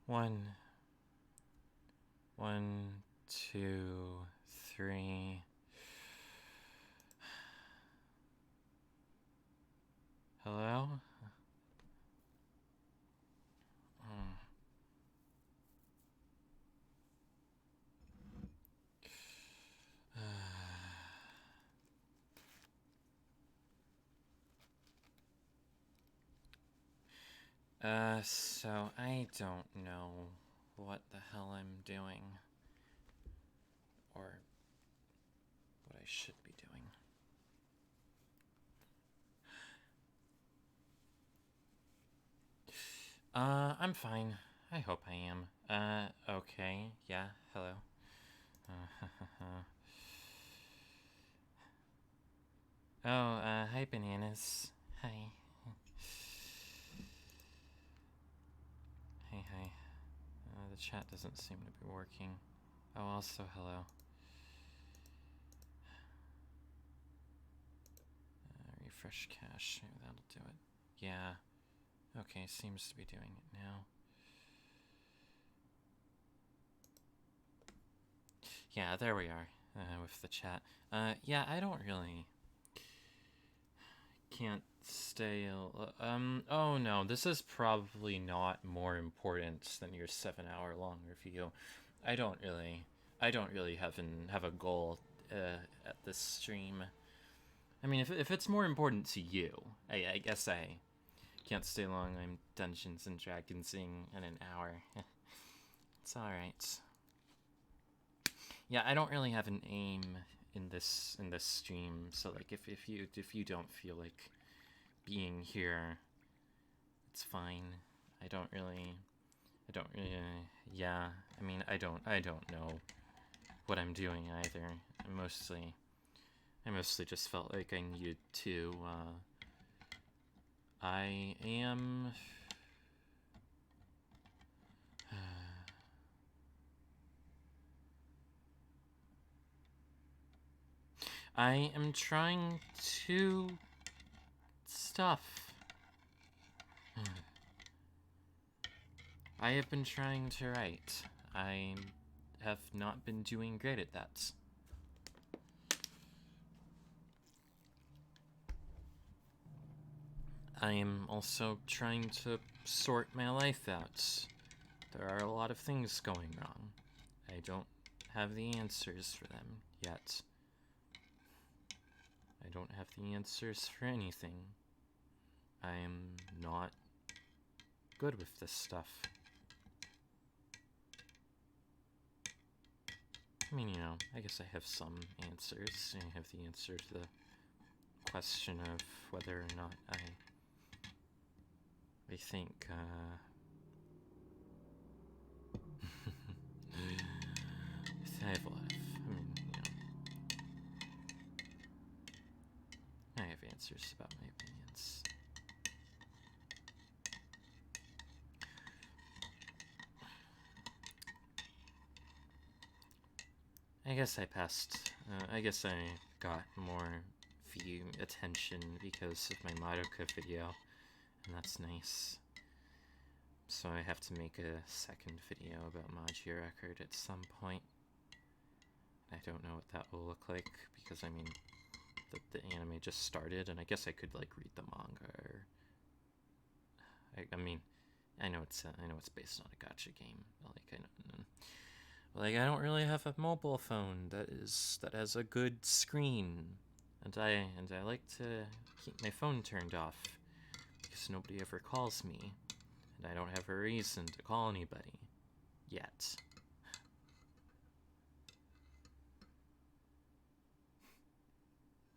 One, one, two, three. Hello? So I don't know what the hell I'm doing. Or what I should be doing. I'm fine. I hope I am. Okay. Yeah, hello. Hi, Bananas. Hi. Hi. The chat doesn't seem to be working. Oh, also, hello. Refresh cache. Maybe that'll do it. Yeah. Okay, seems to be doing it now. Yeah, there we are. With the chat. Yeah, I don't really... Can't stay... oh no, this is probably not more important than your 7-hour long review. I don't really have a goal at this stream. I mean, if it's more important to you, I guess I can't stay long. I'm Dungeons and Dragonsing in an hour. It's alright. Yeah, I don't really have an aim in this stream, so like if you don't feel like being here, it's fine. I don't really yeah, I mean, I don't know what I'm doing either. I mostly just felt like I needed to I am I am trying to stuff. I have been trying to write. I have not been doing great at that. I am also trying to sort my life out. There are a lot of things going wrong. I don't have the answers for them yet. I don't have the answers for anything. I am not good with this stuff. I mean, you know, I guess I have some answers. I have the answer to the question of whether or not I think, I have a lot of, I mean, you know, I have answers about my opinions. I guess I passed, I guess I got more attention because of my Madoka video, and that's nice. So I have to make a second video about Magia Record at some point. I don't know what that will look like, because I mean, the anime just started, and I guess I could like read the manga, or I mean, I know it's based on a gacha game, but like I don't really have a mobile phone that has a good screen, and I like to keep my phone turned off because nobody ever calls me, and I don't have a reason to call anybody yet.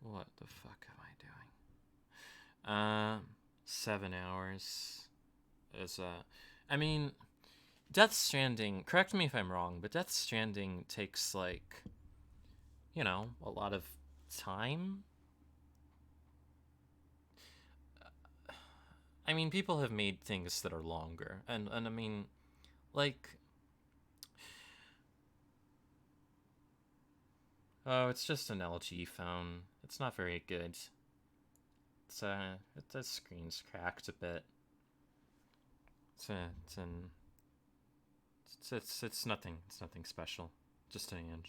What the fuck am I doing? 7 hours is I mean, Death Stranding, correct me if I'm wrong, but Death Stranding takes like, you know, a lot of time. I mean, people have made things that are longer, and I mean, like, oh, it's just an LG phone. It's not very good. The screen's cracked a bit. It's an It's nothing. It's nothing special. Just an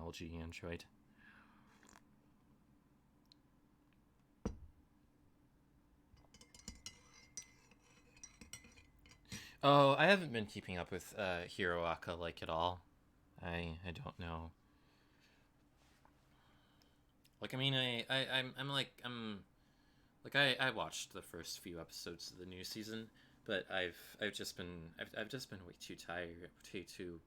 LG Android. Oh, I haven't been keeping up with Hiroaka like at all. I don't know. Like I mean I'm like I watched the first few episodes of the new season, but I've just been way too tired, too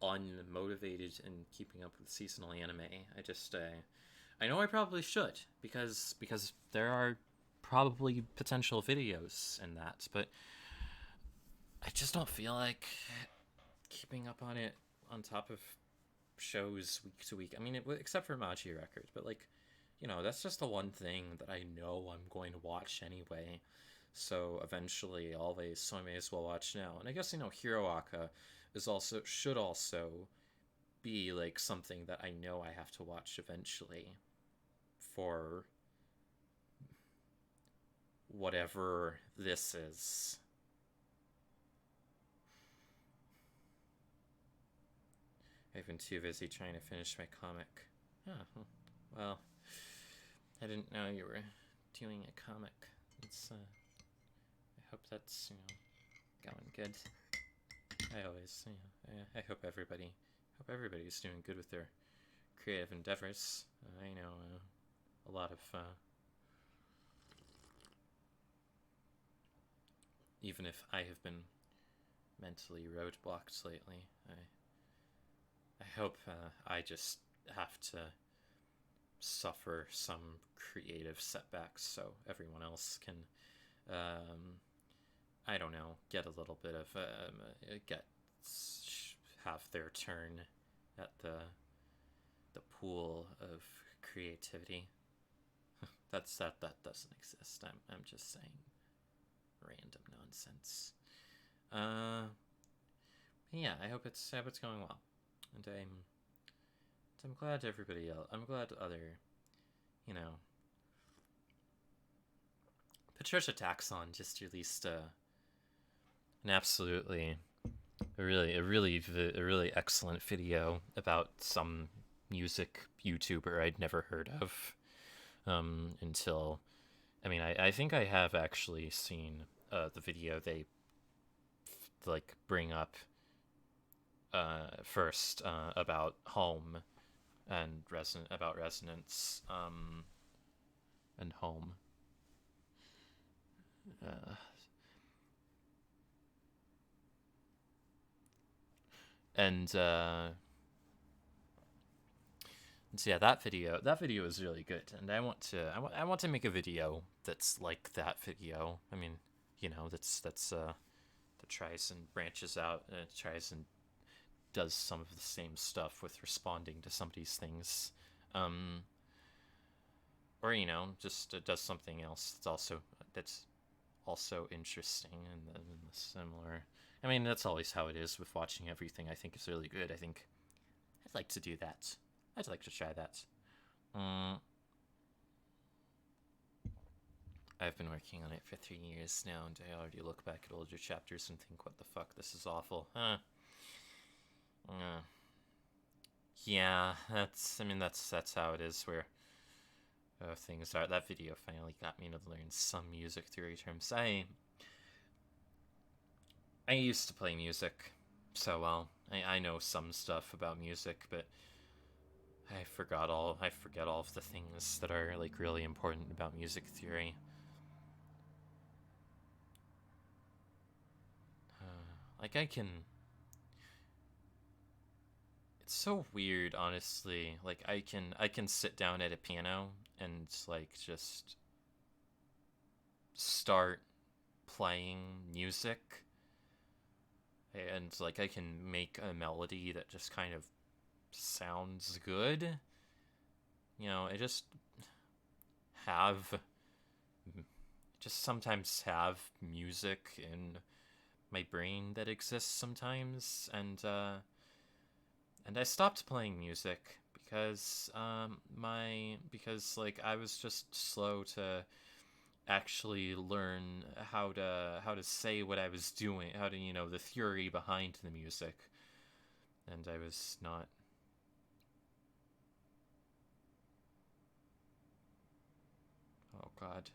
unmotivated in keeping up with seasonal anime. I know I probably should because there are probably potential videos in that, but I just don't feel like keeping up on it on top of shows week to week. I mean, except for Machi Record, but like, that's just the one thing that I know I'm going to watch anyway. So eventually, always, so I may as well watch now. And I guess Hiroaka should also be like something that I know I have to watch eventually for whatever this is. I've been too busy trying to finish my comic. Oh, well, I didn't know you were doing a comic. It's I hope that's going good. I always I hope everybody's doing good with their creative endeavors. I know a lot of even if I have been mentally roadblocked lately, I hope I just have to suffer some creative setbacks so everyone else can, I don't know, get a little bit of have their turn at the pool of creativity. that doesn't exist. I'm just saying random nonsense. Yeah, I hope it's going well, and I'm glad everybody else. I'm glad other, Patricia Taxon just released an absolutely a really excellent video about some music YouTuber I'd never heard of until. I mean, I think I have actually seen the video they bring up first about home and about resonance and home. And so yeah, that video is really good, and I want to make a video that's like that video. I mean, that tries and branches out and it tries and does some of the same stuff with responding to somebody's things, or just does something else that's also interesting and similar. I mean, that's always how it is with watching everything I think is really good. I think I'd like to do that. I'd like to try that. I've been working on it for 3 years now, and I already look back at older chapters and think, what the fuck, this is awful. Yeah, that's how it is where things are. That video finally got me to learn some music theory terms. I used to play music so well. I know some stuff about music, but I forget all of the things that are really important about music theory. I can. It's so weird, honestly. I can sit down at a piano and just start playing music, and I can make a melody that just kind of sounds good. I just sometimes have music in my brain that exists sometimes, and I stopped playing music because I was just slow to actually learn how to say what I was doing, how to, the theory behind the music. And I was not. Oh god.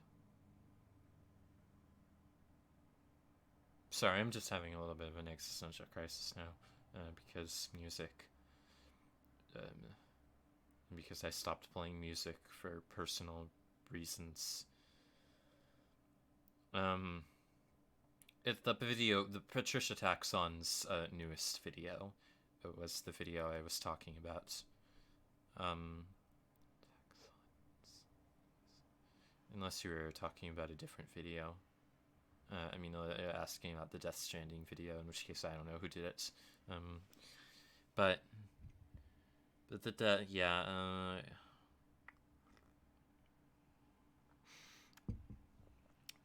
Sorry, I'm just having a little bit of an existential crisis now, because music. Because I stopped playing music for personal reasons. The Patricia Taxon's newest video. It was the video I was talking about. Unless you were talking about a different video. Asking about the Death Stranding video, in which case I don't know who did it. But yeah.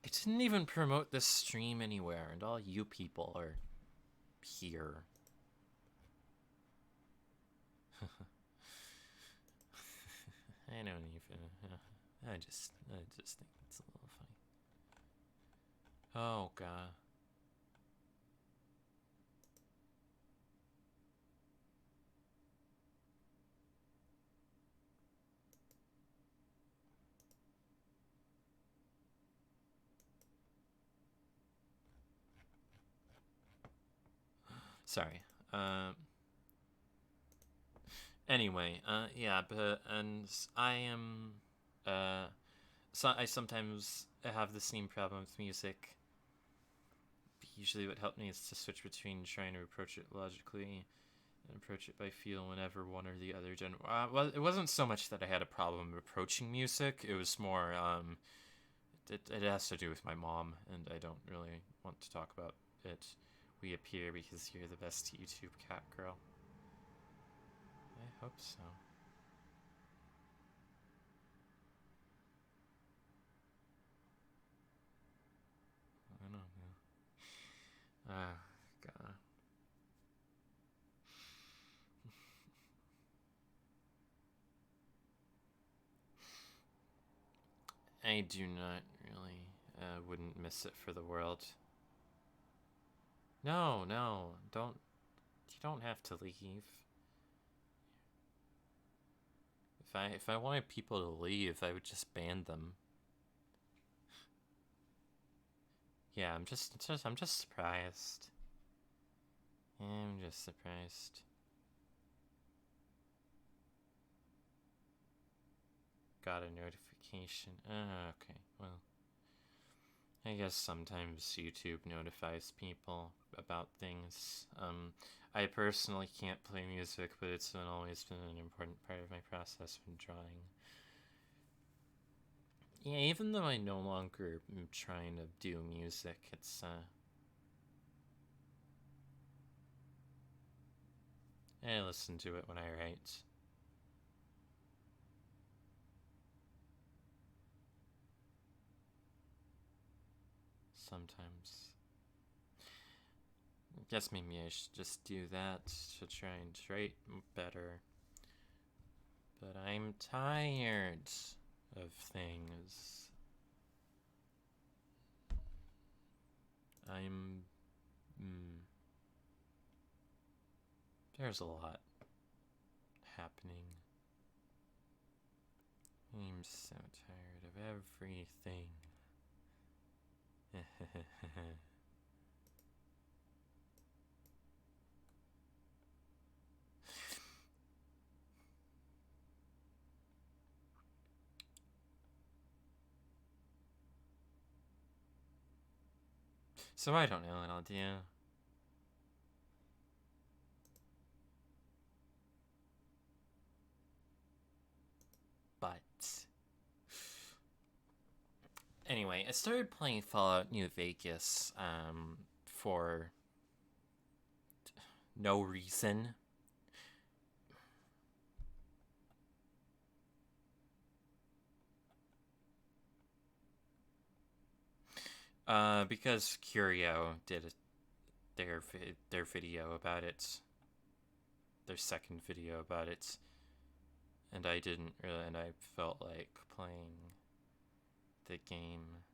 I didn't even promote this stream anywhere, and all you people are here. I don't even. I just think it's a little funny. Oh god. Sorry. Anyway, yeah, and I am, so I sometimes have the same problem with music. Usually what helped me is to switch between trying to approach it logically and approach it by feel whenever one or the other well, it wasn't so much that I had a problem approaching music, it was more, it has to do with my mom, and I don't really want to talk about it. We appear because you're the best YouTube cat girl. I hope so. I don't know. Ah, God. I do not really, wouldn't miss it for the world. No, don't. You don't have to leave. If I wanted people to leave, I would just ban them. Yeah, I'm just surprised. I'm just surprised. Got a notification. Okay, well. I guess sometimes YouTube notifies people about things. I personally can't play music, but it's always been an important part of my process when drawing. Yeah, even though I no longer am trying to do music, it's, I listen to it when I write. Sometimes. I guess maybe I should just do that to try and write better. But I'm tired of things. There's a lot happening. I'm so tired of everything. So I don't know what I'll do. But anyway, I started playing Fallout New Vegas for no reason. Because Curio did their video about it, their second video about it, and I didn't really, and I felt like playing the game.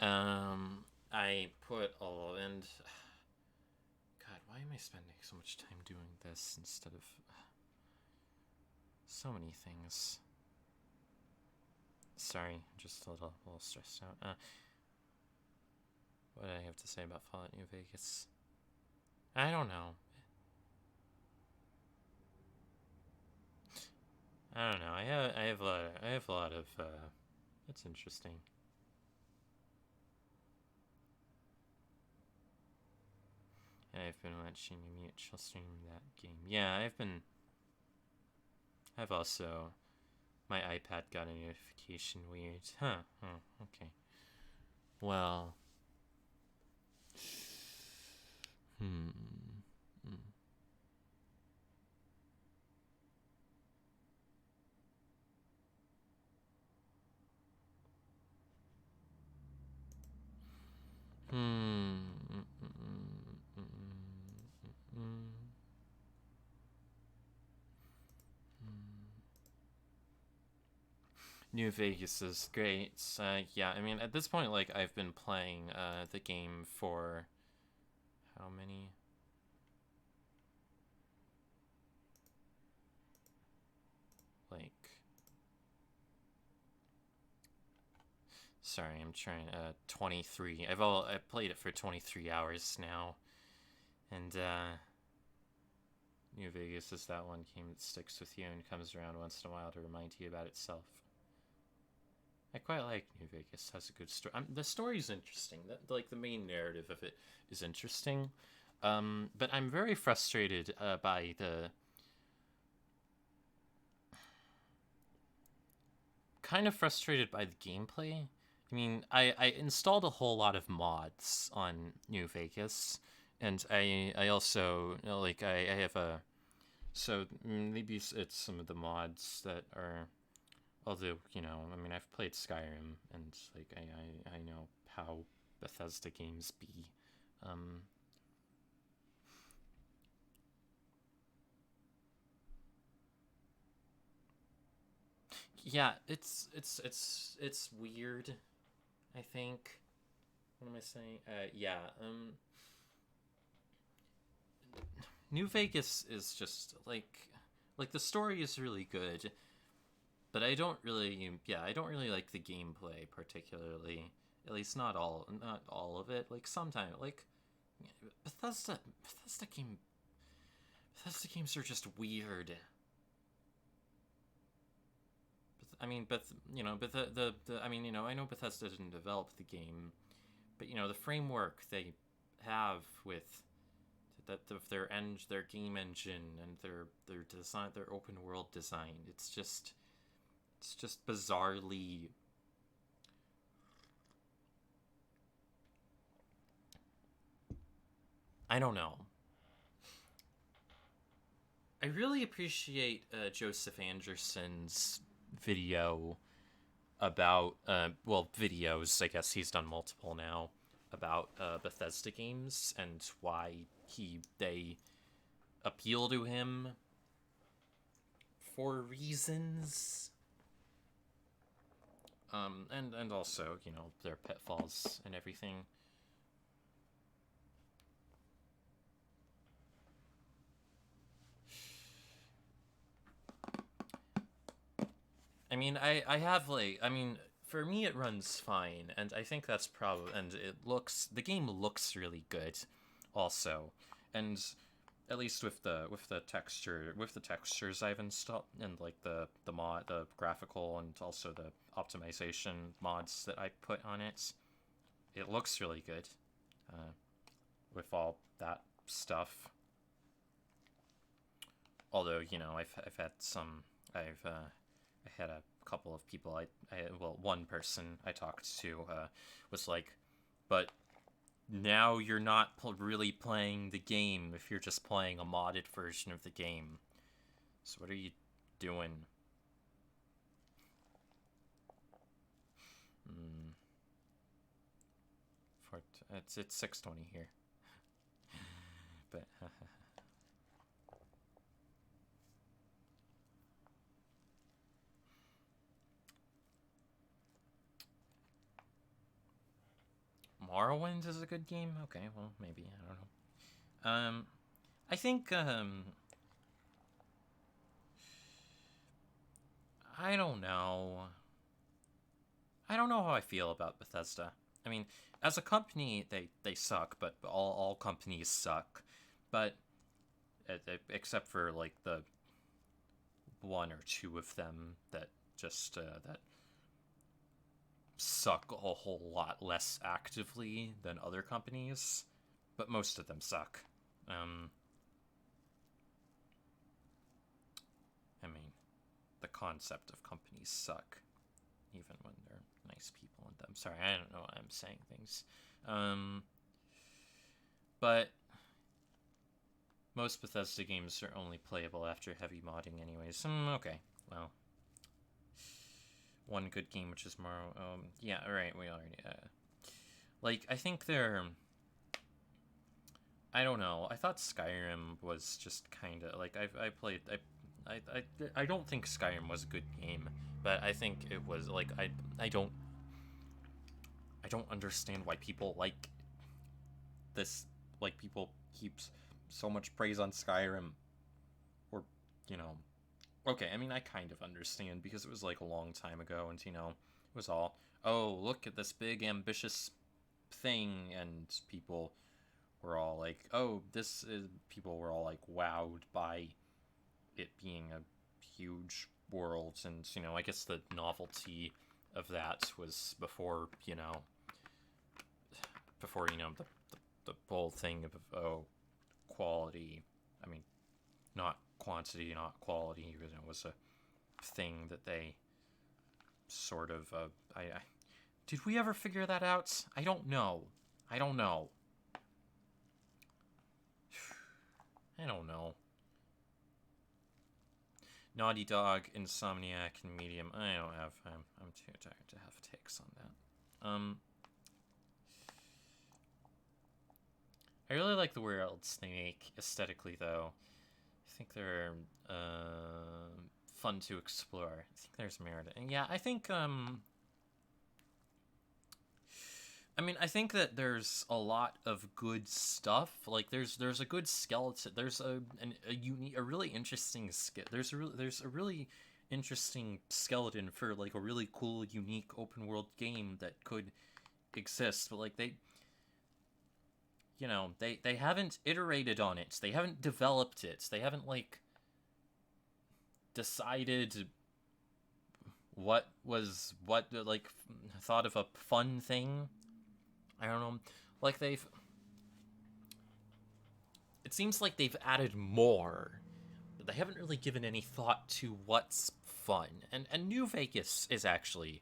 I put all and God, why am I spending so much time doing this instead of so many things? Sorry, just a little stressed out. What do I have to say about Fallout New Vegas? I don't know. I don't know. I have a lot of. That's interesting. I've been watching a mutual stream that game. Yeah, I've also. My iPad got a notification. Weird. Huh. Okay. Well. Hmm. New Vegas is great. Yeah, I mean, at this point, like, I've been playing the game for how many? Like, sorry, I'm trying. 23. I played it for 23 hours now, and New Vegas is that one game that sticks with you and comes around once in a while to remind you about itself. I quite like New Vegas. Has a good story. The story's interesting. Like the main narrative of it is interesting, but I'm very frustrated by the gameplay. I mean, I installed a whole lot of mods on New Vegas, and I also like I have a so maybe it's some of the mods that are. Although, I mean, I've played Skyrim, and, like, I know how Bethesda games be. Yeah, it's weird, I think. What am I saying? Yeah, New Vegas is just, like, the story is really good, but I don't really like the gameplay particularly. At least not all of it. Like sometimes, like Bethesda games are just weird. I mean, but I mean, I know Bethesda didn't develop the game, but the framework they have with their game engine and their design, their open world design, it's just bizarrely. I don't know. I really appreciate Joseph Anderson's video about videos. I guess he's done multiple now about Bethesda games and why they appeal to him for reasons. And also their pitfalls and everything. I mean, I have for me it runs fine, and I think that's probably, and the game looks really good, also, and at least with the textures I've installed, and like the graphical and also the optimization mods that I put on it, it looks really good, with all that stuff. Although I've had some I had a couple of people one person I talked to was like, but now you're not really playing the game if you're just playing a modded version of the game. So what are you doing? It's 6:20 here, but. Morrowind is a good game? Okay, well, maybe, I don't know. I think, I don't know. I don't know how I feel about Bethesda. I mean, as a company, they suck, but all companies suck. But, except for, like, the one or two of them that just, that suck a whole lot less actively than other companies. But most of them suck. I mean, the concept of companies suck, even when they're nice people in them. Sorry, I don't know why I'm saying things. But most Bethesda games are only playable after heavy modding anyways. Okay, well. One good game, which is Morrow. Yeah, alright, we already, like, I think they're... I don't know. I thought Skyrim was just kind of, like, I played... I don't think Skyrim was a good game, but I think it was, like, I don't understand why people like this, like, people keeps so much praise on Skyrim, or, you know, okay, I mean, I kind of understand, because it was, like, a long time ago, and, you know, it was all, oh, look at this big, ambitious thing, and people were all like, oh, this is, people were all, like, wowed by it being a huge world, and, you know, I guess the novelty of that was before, you know, the whole thing of, oh, quality, I mean, not quantity, not quality, because it was a thing that they sort of, did we ever figure that out? I don't know. I don't know. Naughty Dog, Insomniac, and Medium. I don't have. I'm too tired to have takes on that. I really like the worlds they make aesthetically, though. I think they're fun to explore. I think there's merit. And yeah, I think I mean, I think that there's a lot of good stuff. Like, there's a good skeleton. There's a really interesting there's a really interesting skeleton for, like, a really cool, unique open world game that could exist. But, like, they, you know, they haven't iterated on it. They haven't developed it. They haven't, like, decided what was what, like, thought of a fun thing. I don't know, like, it seems like they've added more, but they haven't really given any thought to what's fun. And New Vegas is actually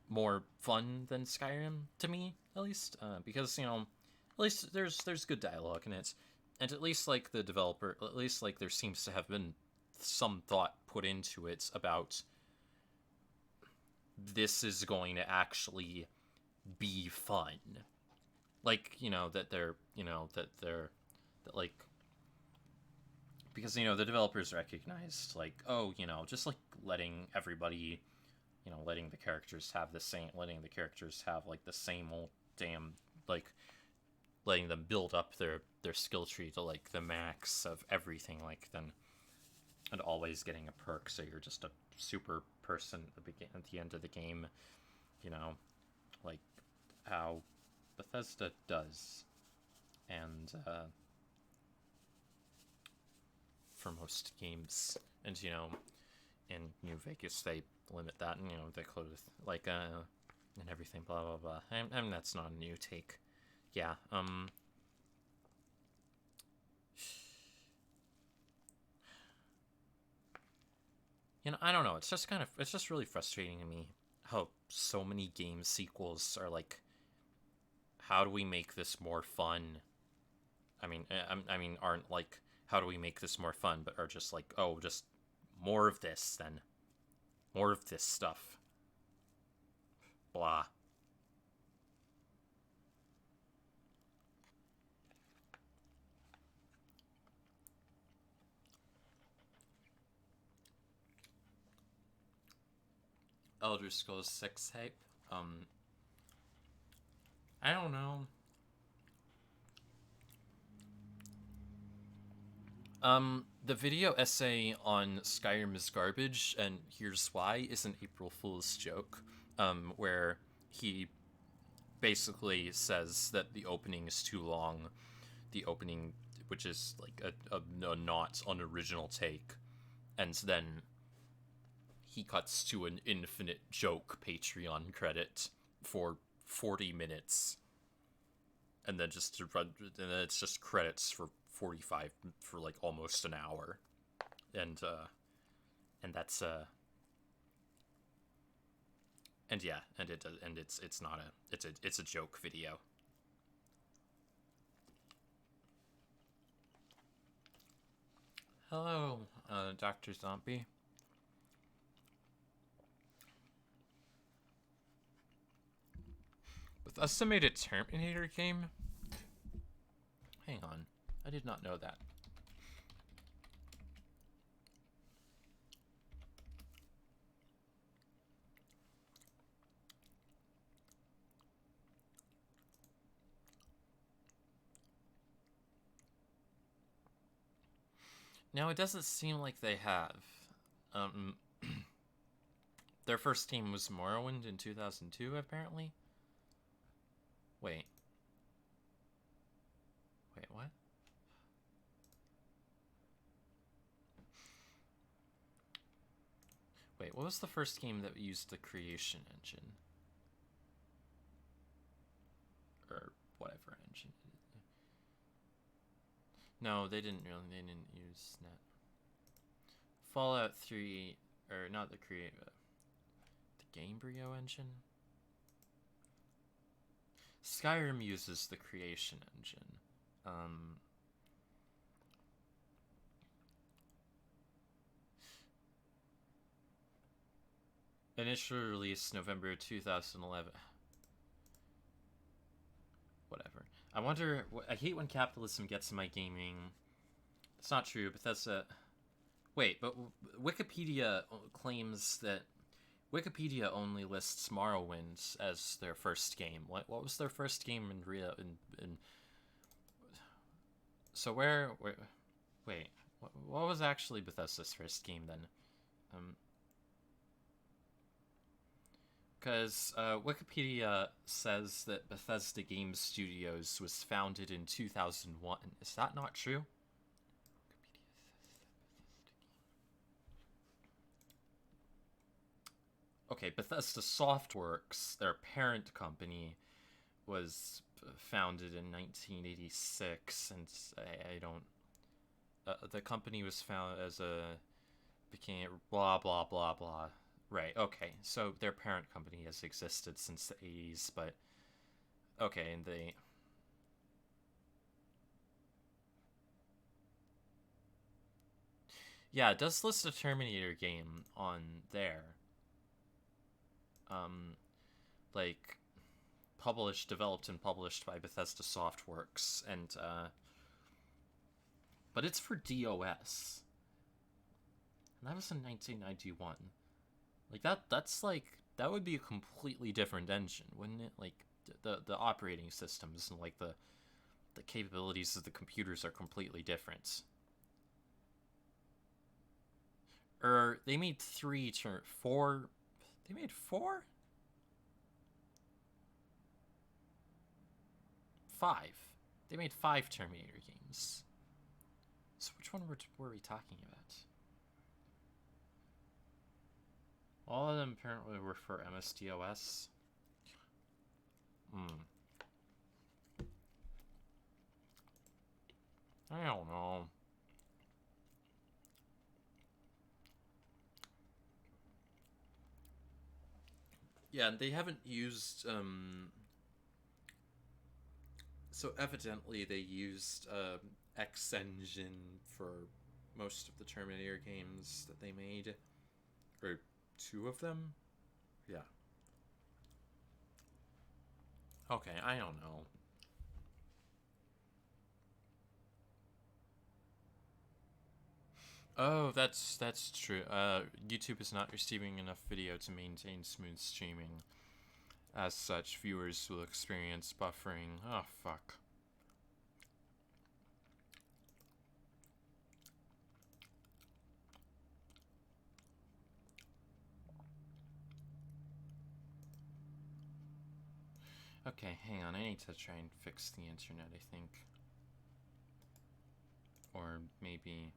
more fun than Skyrim, to me, at least, because, you know, at least there's good dialogue in it, and at least, like, the developer, at least, like, there seems to have been some thought put into it about this is going to actually be fun. Like, you know, that like, because, you know, the developers recognized, like, oh, you know, just, like, letting everybody, you know, letting the characters have, like, the same old damn, like, letting them build up their skill tree to, like, the max of everything, like, then, and always getting a perk, so you're just a super person at the end of the game, you know, like, how Bethesda does, and for most games, and, you know, in New Vegas they limit that, and, you know, they close, like, and everything, blah blah blah. And that's not a new take. Yeah. You know, I don't know. It's just really frustrating to me how so many game sequels are like, how do we make this more fun? I mean, aren't like, how do we make this more fun, but are just like, oh, just more of this, then. More of this stuff. Blah. Elder Scrolls 6 hype. I don't know. The video essay on Skyrim is garbage, and here's why, is an April Fool's joke, where he basically says that the opening is too long. The opening, which is like a not unoriginal take, and then he cuts to an infinite joke Patreon credit for 40 minutes, and then it's just credits for 45 for like almost an hour, and that's and yeah, and it's not it's a joke video. Hello, Dr. Zombie. With estimated Terminator game? Hang on. I did not know that. Now, it doesn't seem like they have. Their first game was Morrowind in 2002, apparently. Wait, what? Wait, what was the first game that used the creation engine? Or whatever engine. No, they didn't use that. Fallout 3, or not the the Gamebryo engine? Skyrim uses the creation engine. Initial release November 2011. Whatever. I wonder. I hate when capitalism gets in my gaming. It's not true, but that's a. Wait, but Wikipedia claims that Wikipedia only lists Morrowind as their first game. What was their first game in real in So wait, what was actually Bethesda's first game then? Because Wikipedia says that Bethesda Game Studios was founded in 2001. Is that not true? Okay, Bethesda Softworks, their parent company, was founded in 1986, and I don't. The company was founded as became blah blah blah blah. Right. Okay. So their parent company has existed since the 80s, but okay, and they. Yeah, it does list a Terminator game on there. Like developed and published by Bethesda Softworks, and but it's for DOS. And that was in 1991. Like that's like that would be a completely different engine, wouldn't it? Like the operating systems and like the capabilities of the computers are completely different. They made four. They made four? Five. They made 5 Terminator games. So which one were we talking about? All of them apparently were for MS-DOS. I don't know. Yeah, they haven't used so evidently they used X Engine for most of the Terminator games that they made, or 2 of them. Yeah. Okay, I don't know. Oh, that's true. YouTube is not receiving enough video to maintain smooth streaming. As such, viewers will experience buffering. Oh, fuck. Okay, hang on. I need to try and fix the internet, I think. Or maybe...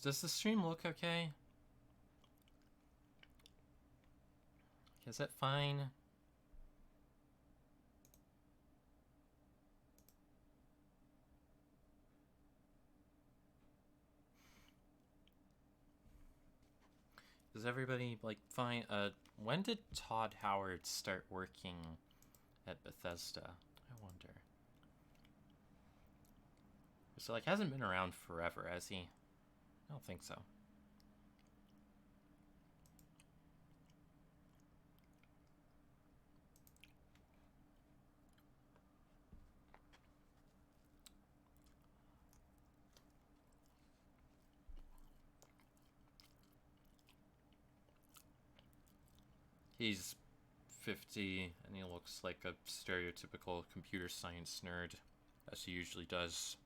Does the stream look okay? Is it fine? Is everybody, like, fine? When did Todd Howard start working at Bethesda? I wonder. So, like, hasn't been around forever, has he? I don't think so. He's 50, and he looks like a stereotypical computer science nerd, as he usually does.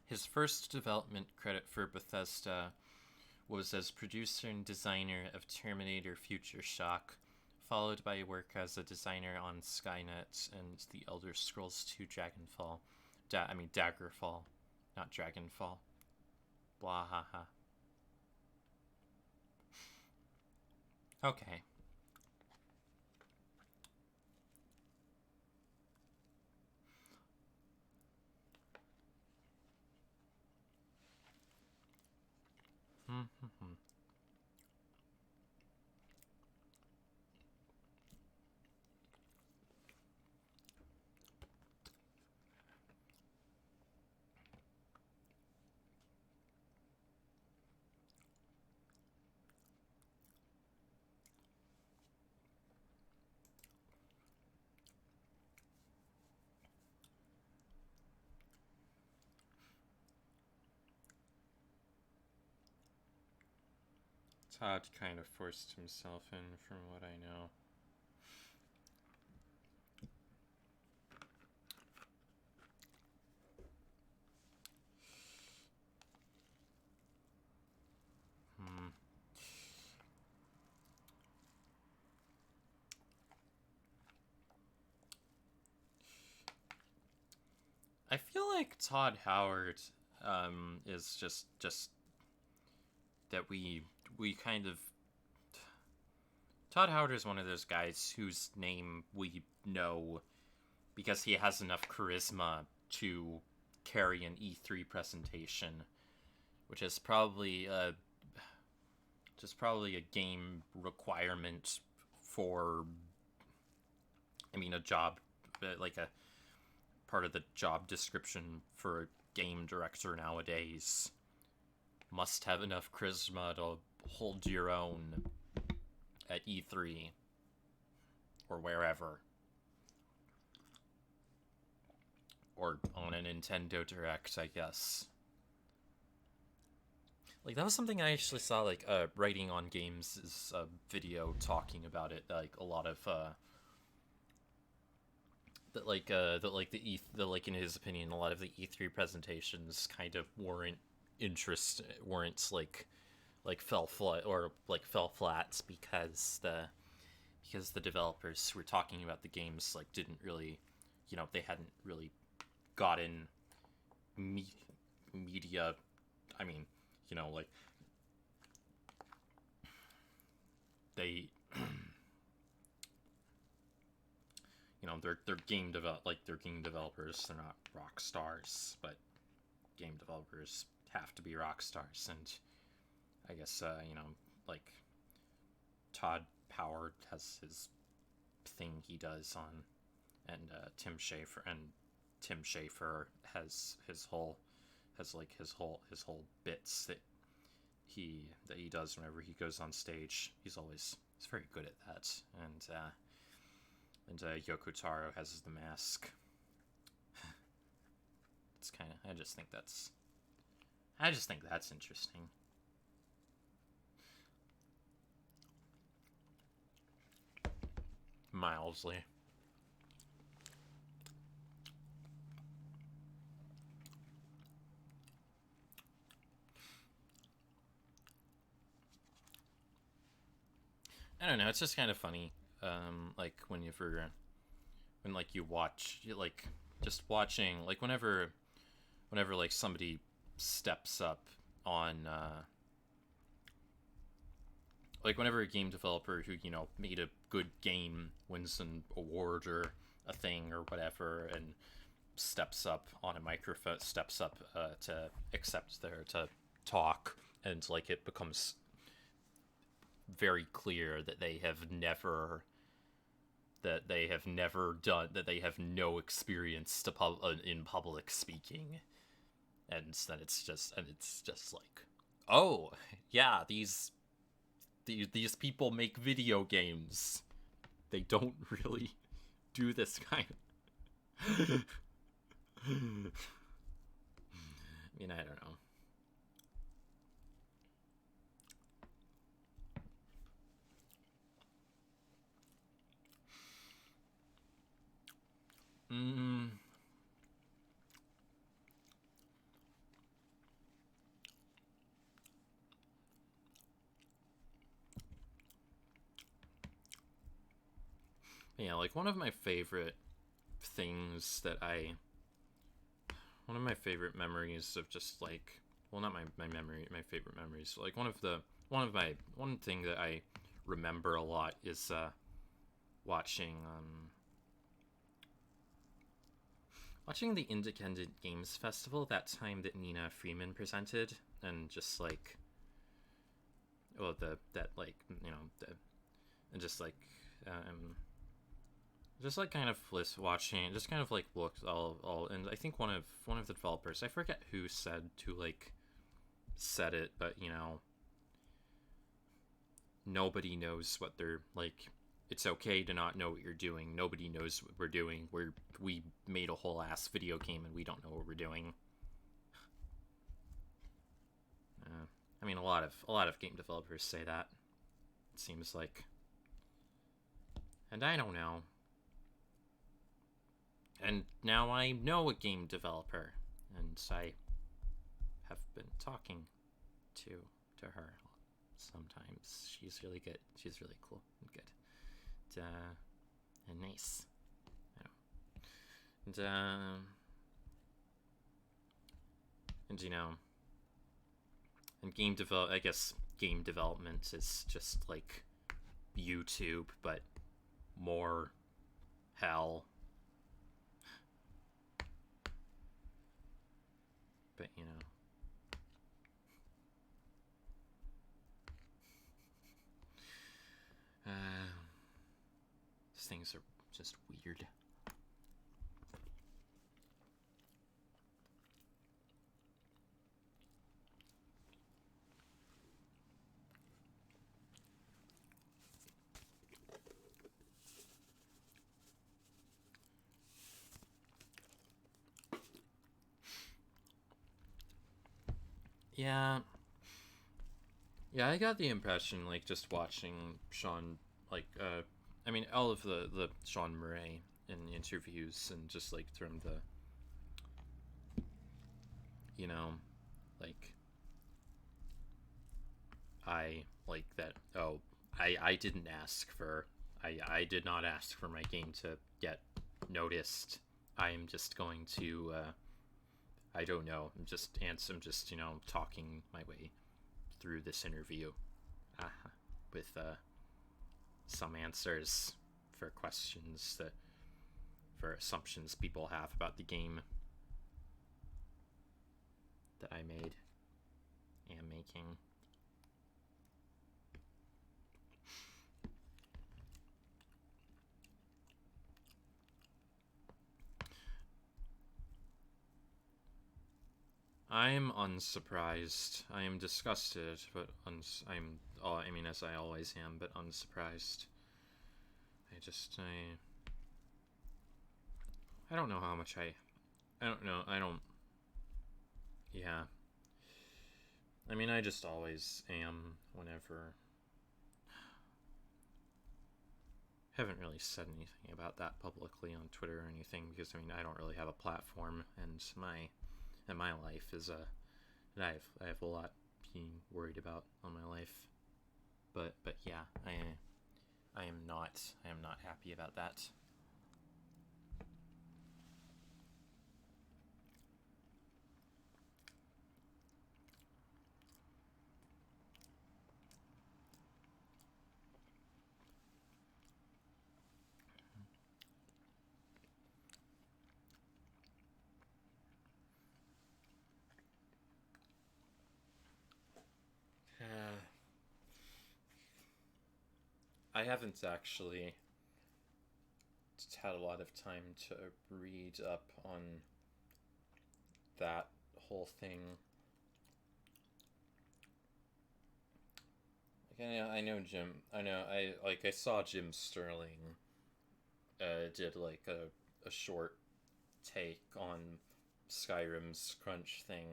His first development credit for Bethesda was as producer and designer of Terminator Future Shock, followed by work as a designer on Skynet and The Elder Scrolls 2 Dragonfall. Daggerfall, not Dragonfall. Blah ha ha. Okay. Todd kind of forced himself in, from what I know. I feel like Todd Howard is just that we kind of... Todd Howard is one of those guys whose name we know because he has enough charisma to carry an E3 presentation, which is probably a game requirement for, a job, like a part of the job description for a game director nowadays. Must have enough charisma to hold your own at E3 or wherever, or on a Nintendo Direct, I guess. Like, that was something I actually saw, like, Writing on Games is a video talking about it. Like, a lot of in his opinion, a lot of the E3 presentations kind of weren't fell flat because the developers who were talking about the games like didn't really, they hadn't really gotten media. I mean, like they they're game developers. They're not rock stars, but game developers have to be rock stars. And I guess like Todd Howard has his thing he does on, and Tim Schafer has his whole bits that he does whenever he goes on stage. He's very good at that. And Yoko Taro has the mask. It's kind of, I just think that's interesting. Mildly. I don't know. It's just kind of funny, like when like you watch, like just watching, like whenever like somebody steps up on, like whenever a game developer who made a good game wins an award or a thing or whatever, and steps up on a microphone, steps up to accept their to talk, and like it becomes very clear that they have never done that they have no experience in public speaking, and then it's just like, oh yeah, these people make video games, they don't really do this kind of I mean, I don't know. Mm, yeah, like one of my favorite things that I one of my favorite memories of just like, well, not my favorite memories, like one thing that I remember a lot is watching watching the Independent Games Festival that time that Nina Freeman presented, and just like, well, the that like and just like um just like kind of watching, just kind of like looked all, and I think one of the developers, I forget who said it, but nobody knows what they're like. It's okay to not know what you're doing. Nobody knows what we're doing. We made a whole ass video game and we don't know what we're doing. I mean, a lot of game developers say that, it seems like, and I don't know. And now I know a game developer, and I have been talking to her sometimes. She's really good. She's really cool and good, and nice. And and and I guess game development is just like YouTube, but more hell. But these things are just weird. Yeah. Yeah, I got the impression, like, just watching Sean, like, I mean, all of the Sean Murray in interviews, and just, like, from the, like, I, like, that, oh, I didn't ask for, I did not ask for my game to get noticed. I'm just going to, I don't know, I'm just, talking my way through this interview with some answers for questions for assumptions people have about the game that I am making. I'm unsurprised. I am disgusted, but I mean, as I always am, but unsurprised. I don't know how much I don't know. Yeah. I mean, I just always am whenever haven't really said anything about that publicly on Twitter or anything because I mean I don't really have a platform, and my life is I have a lot being worried about on my life. But yeah, I am not happy about that. I haven't actually had a lot of time to read up on that whole thing. Like I know Jim. I know I saw Jim Sterling did like a short take on Skyrim's crunch thing.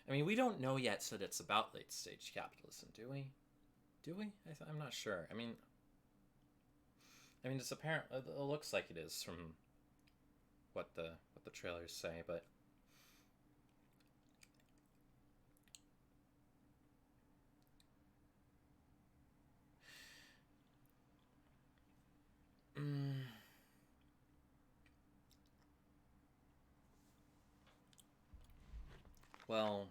I mean, we don't know yet that it's about late stage capitalism, do we? Do we? I'm not sure. I mean, it's apparent. It looks like it is from what the trailers say, but mm, well,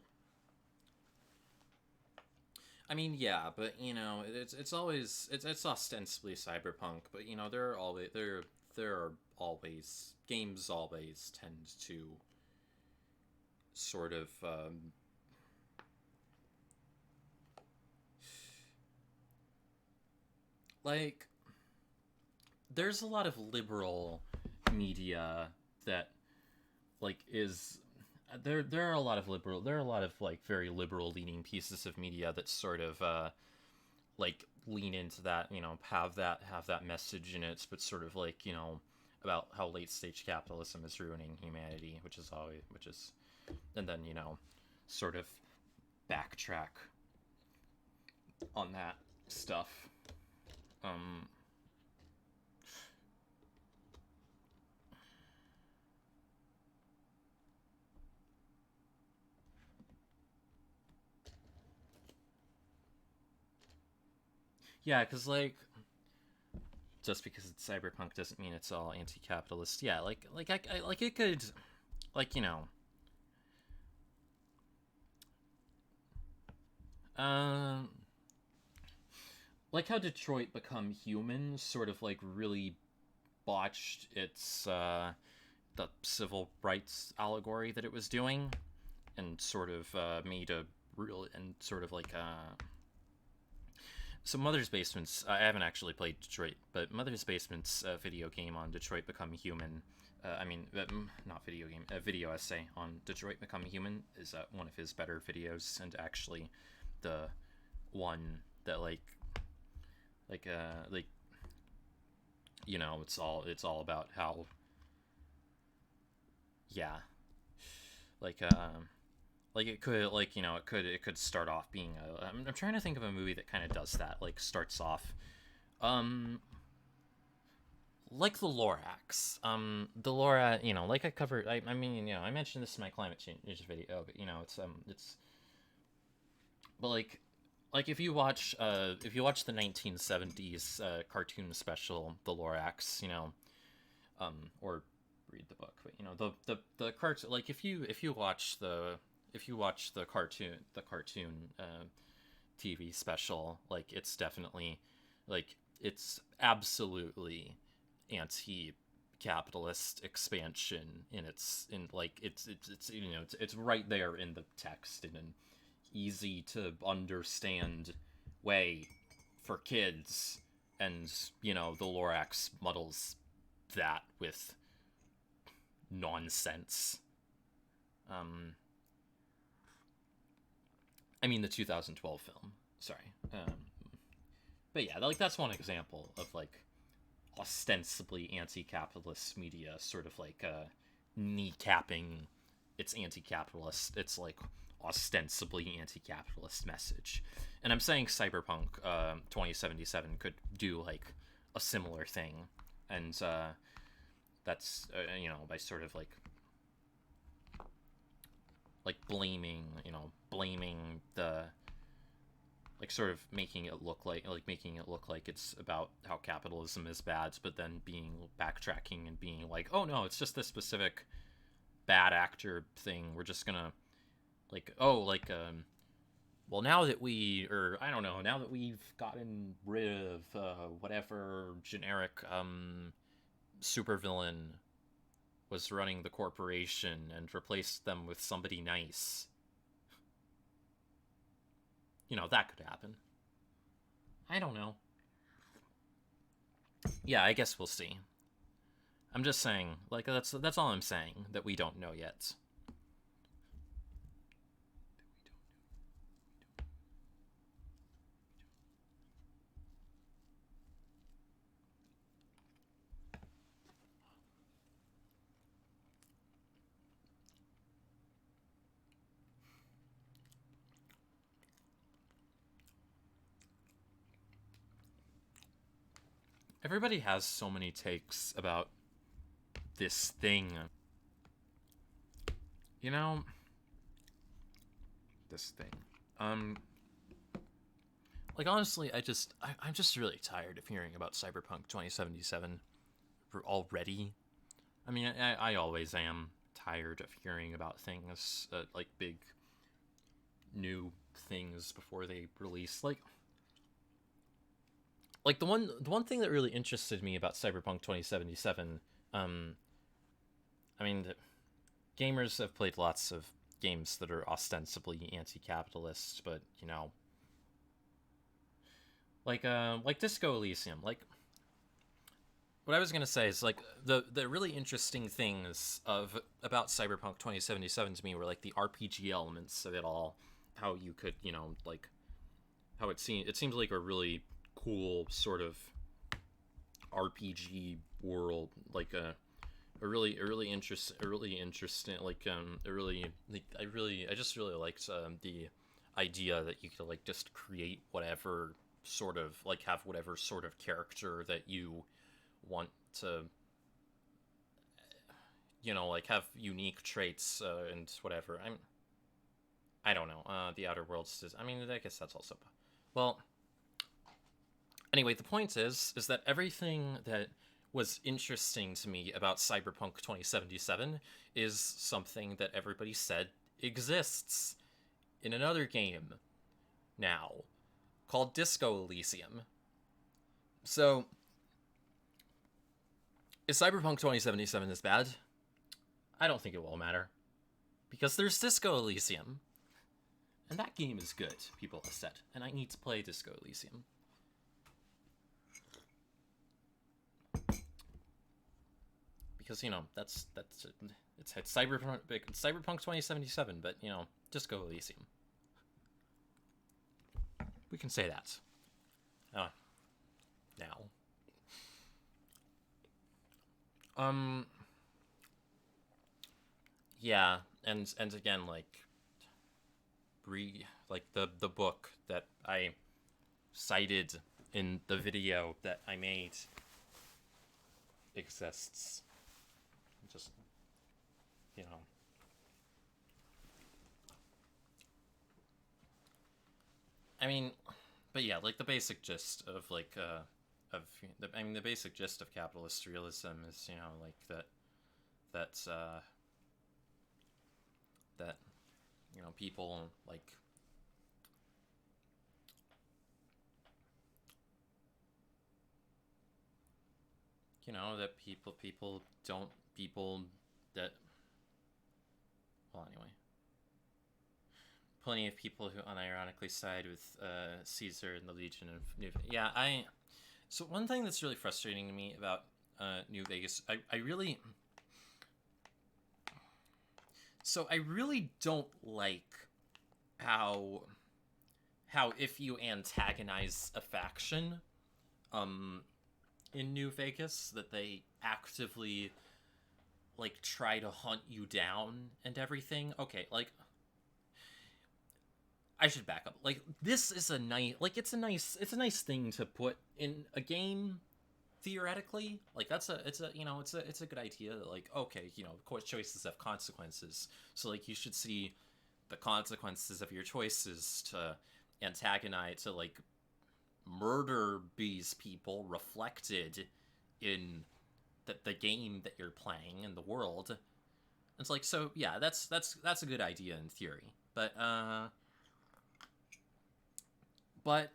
I mean, yeah, but you know, it's always it's ostensibly cyberpunk, but you know, there are always games always tend to sort of like there's a lot of liberal media that like is there are a lot of like very liberal leaning pieces of media that sort of like lean into that, you know, have that message in it, but sort of like, you know, about how late stage capitalism is ruining humanity, which is and then, you know, sort of backtrack on that stuff. um yeah, because like just because it's cyberpunk doesn't mean it's all anti-capitalist. Yeah, like it could, like, you know, um like how Detroit Become Human sort of like really botched its the civil rights allegory that it was doing, and sort of made a real and sort of like so Mother's Basement's I haven't actually played Detroit, but Mother's Basement's video game on Detroit Become Human. Not video game, a video essay on Detroit Become Human is one of his better videos, and actually the one that like you know, it's all about how, yeah, like like it could, like, you know, it could start off being I'm trying to think of a movie that kind of does that, like starts off um like the Lorax. The Lora, you know, like I covered, I mean, you know, I mentioned this in my climate change video, but you know, it's but like if you watch the 1970s cartoon special The Lorax, you know, or read the book, but you know, the cartoon, like if you watch the cartoon TV special, like it's definitely, like, it's absolutely anti-capitalist expansion in its in like it's you know, it's right there in the text in an easy to understand way for kids, and you know, the Lorax muddles that with nonsense. um I mean, the 2012 film, sorry. But yeah, like that's one example of like ostensibly anti-capitalist media sort of like kneecapping its anti-capitalist, it's like ostensibly anti-capitalist message. And I'm saying Cyberpunk 2077 could do like a similar thing, and that's by sort of like blaming the, like, sort of making it look like it's about how capitalism is bad, but then being backtracking and being like, oh no, it's just this specific bad actor thing. We're just gonna well, now that now that we've gotten rid of whatever generic supervillain was running the corporation and replaced them with somebody nice. That could happen. I don't know. Yeah, I guess we'll see. I'm just saying, like, that's all I'm saying, that we don't know yet. Everybody has so many takes about this thing. This thing. Like, honestly, I'm just really tired of hearing about Cyberpunk 2077 already. I mean, I always am tired of hearing about things, like big new things before they release. Like the one thing that really interested me about Cyberpunk 2077, I mean, gamers have played lots of games that are ostensibly anti-capitalist, but like Disco Elysium. Like, what I was gonna say is, like, the really interesting things about Cyberpunk 2077 to me were like the RPG elements of it all. How you could, like, how it seems like a really cool sort of RPG world, like a really interesting, like I just really liked the idea that you could, like, just create whatever sort of, like, have whatever sort of character that you want to, like, have unique traits and whatever. I don't know. The Outer Worlds is, I mean, I guess that's also, well. Anyway, the point is that everything that was interesting to me about Cyberpunk 2077 is something that everybody said exists in another game now called Disco Elysium. So, is Cyberpunk 2077 as bad? I don't think it will matter, because there's Disco Elysium, and that game is good, people have said, and I need to play Disco Elysium. Because, it's Cyberpunk 2077, but, Disco Elysium. We can say that. Now. Yeah, and again, like, the book that I cited in the video that I made exists. Just, I mean, but yeah, like, the basic gist of, like, the basic gist of capitalist realism is, like, that people, like, that people that, well, anyway, plenty of people who unironically side with Caesar and the Legion of New. Yeah, so one thing that's really frustrating to me about New Vegas, I really don't like how if you antagonize a faction in New Vegas, that they actively, like, try to hunt you down and everything. Okay, like, I should back up. Like, this is a nice, like, it's a nice thing to put in a game, theoretically. Like, it's a good idea. Like, okay, of course, choices have consequences. So, like, you should see the consequences of your choices to antagonize, to, like, murder these people reflected in the game that you're playing in the world. It's like, so yeah, that's a good idea in theory, but but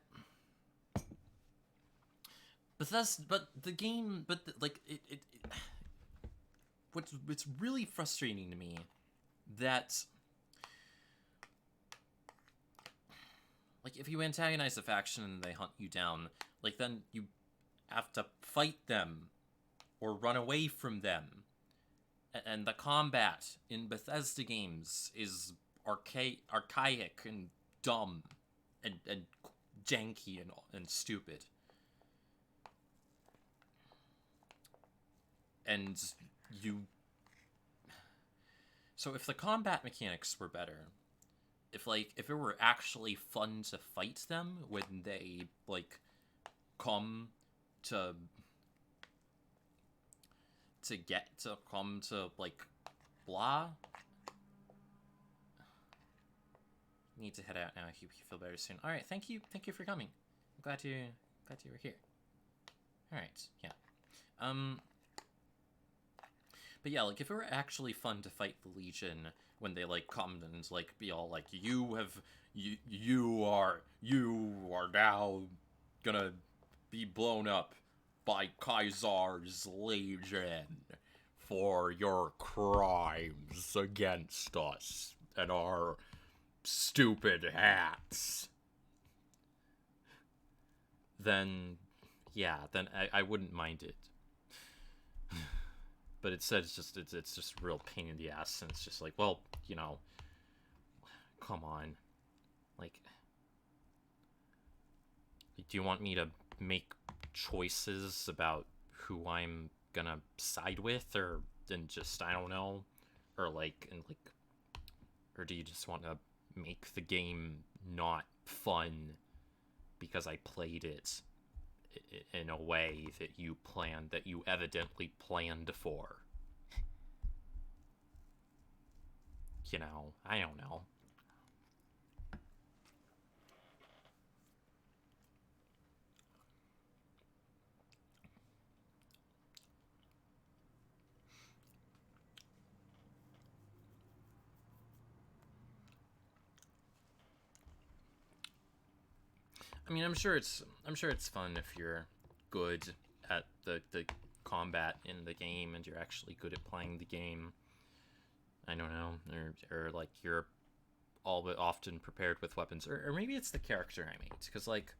the game, like what's really frustrating to me, that like, if you antagonize a faction and they hunt you down, like, then you have to fight them or run away from them. And the combat in Bethesda games is archaic and dumb and janky and stupid. And so if the combat mechanics were better, if it were actually fun to fight them when they, like, come to come to, like, blah. Need to head out now. I hope you feel better soon. All right, thank you for coming. I'm glad you were here. All right, yeah. But yeah, like, if it were actually fun to fight the Legion when they, like, come and, like, be all like, you are now gonna be blown up by Kaisar's Legion for your crimes against us and our stupid hats, then yeah, then I wouldn't mind it. But it says it's just a real pain in the ass, and it's just like, well, come on, like, do you want me to make choices about who I'm gonna side with, or then just, I don't know, or or do you just want to make the game not fun because I played it in a way that you evidently planned for? I don't know. I mean, I'm sure it's fun if you're good at the combat in the game and you're actually good at playing the game. I don't know, or like, you're all but often prepared with weapons, or maybe it's the character I made, because, like,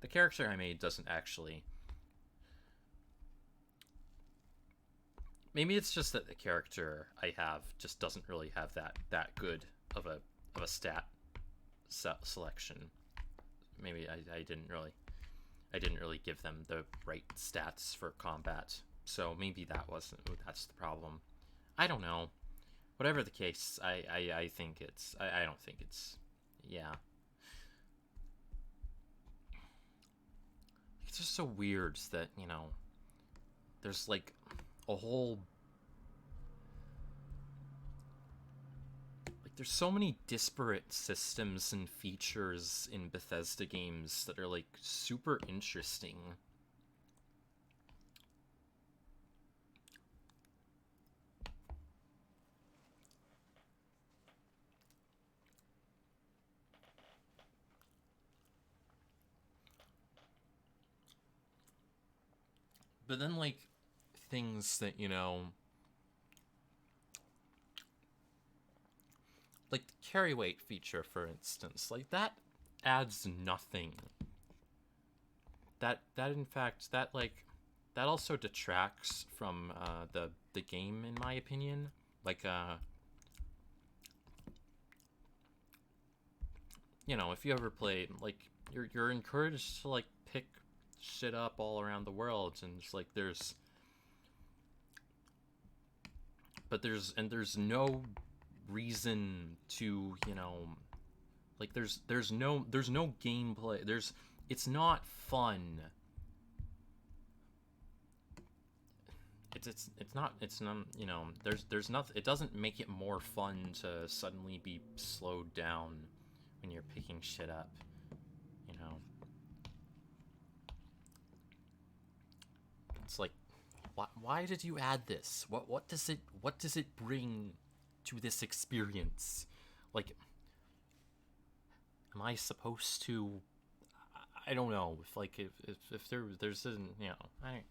the character I made doesn't actually. Maybe it's just that the character I have just doesn't really have that good of a stat selection. Maybe I didn't really give them the right stats for combat, so maybe that's the problem. I don't know. Whatever the case, I think I don't think it's, yeah. It's just so weird that, there's, like, a whole, like, there's so many disparate systems and features in Bethesda games that are, like, super interesting. But then, like, things that, like the carry weight feature, for instance, like, that adds nothing. That in fact, that also detracts from the game, in my opinion. Like, if you ever played, like, you're encouraged to, like, pick shit up all around the world, and it's like, there's no reason to, Like there's no gameplay. It's not fun. It's not there's nothing. It doesn't make it more fun to suddenly be slowed down when you're picking shit up, you know. It's like, why did you add this? What does it bring to this experience? Like, am I supposed to? I don't know. If there's an, I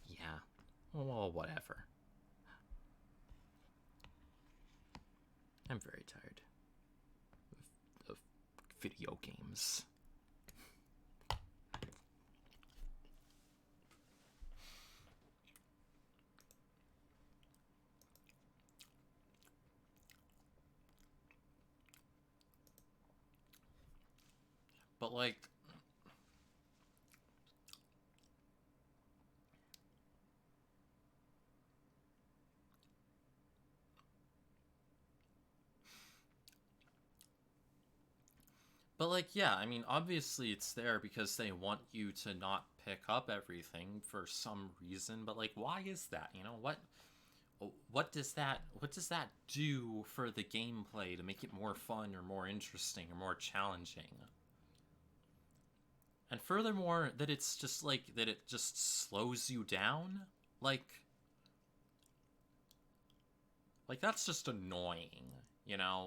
yeah. Well, whatever. I'm very tired of video games. But like, yeah, I mean, obviously it's there because they want you to not pick up everything for some reason. But like, why is that? What does that do for the gameplay to make it more fun or more interesting or more challenging? And furthermore, that it's just like that it just slows you down. Like, that's just annoying.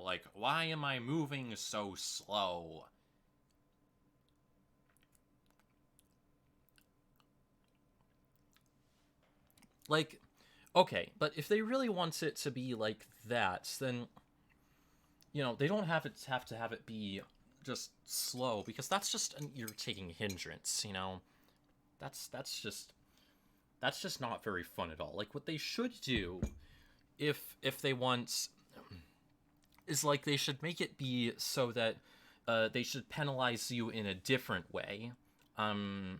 Like, why am I moving so slow? Like, okay, but if they really want it to be like that, then they don't have to have it be just slow, because that's just an irritating hindrance. That's just not very fun at all. Like, what they should do, if they want, is like they should make it be so that they should penalize you in a different way. Um,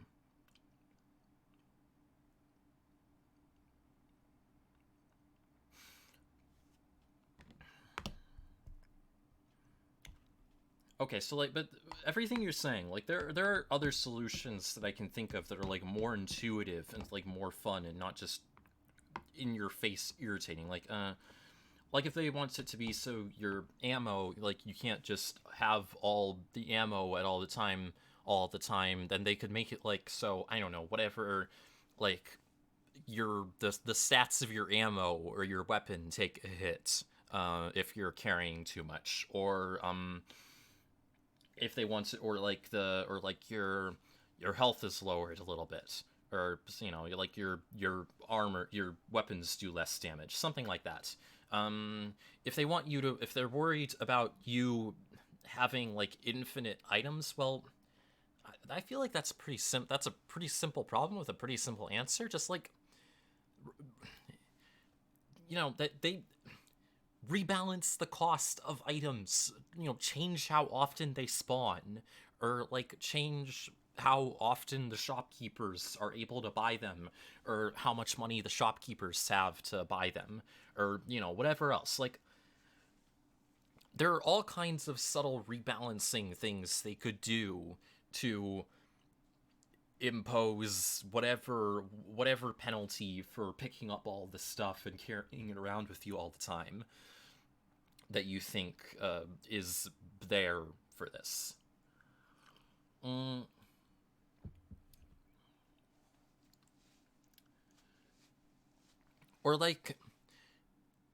okay, so like, but everything you're saying, like, there are other solutions that I can think of that are like more intuitive and like more fun and not just in your face irritating. Like if they want it to be so your ammo, like, you can't just have all the ammo at all the time, then they could make it like, so I don't know, whatever, like, the stats of your ammo or your weapon take a hit if you're carrying too much, or if they want to, or like your health is lowered a little bit, or like your armor, your weapons do less damage, something like that. If they're worried about you having like infinite items, well, I feel like that's a pretty simple problem with a pretty simple answer. Just like, that they rebalance the cost of items, change how often they spawn, or like change how often the shopkeepers are able to buy them, or how much money the shopkeepers have to buy them, or whatever else. Like, there are all kinds of subtle rebalancing things they could do to impose whatever penalty for picking up all this stuff and carrying it around with you all the time that you think is there for this. Mm, or like,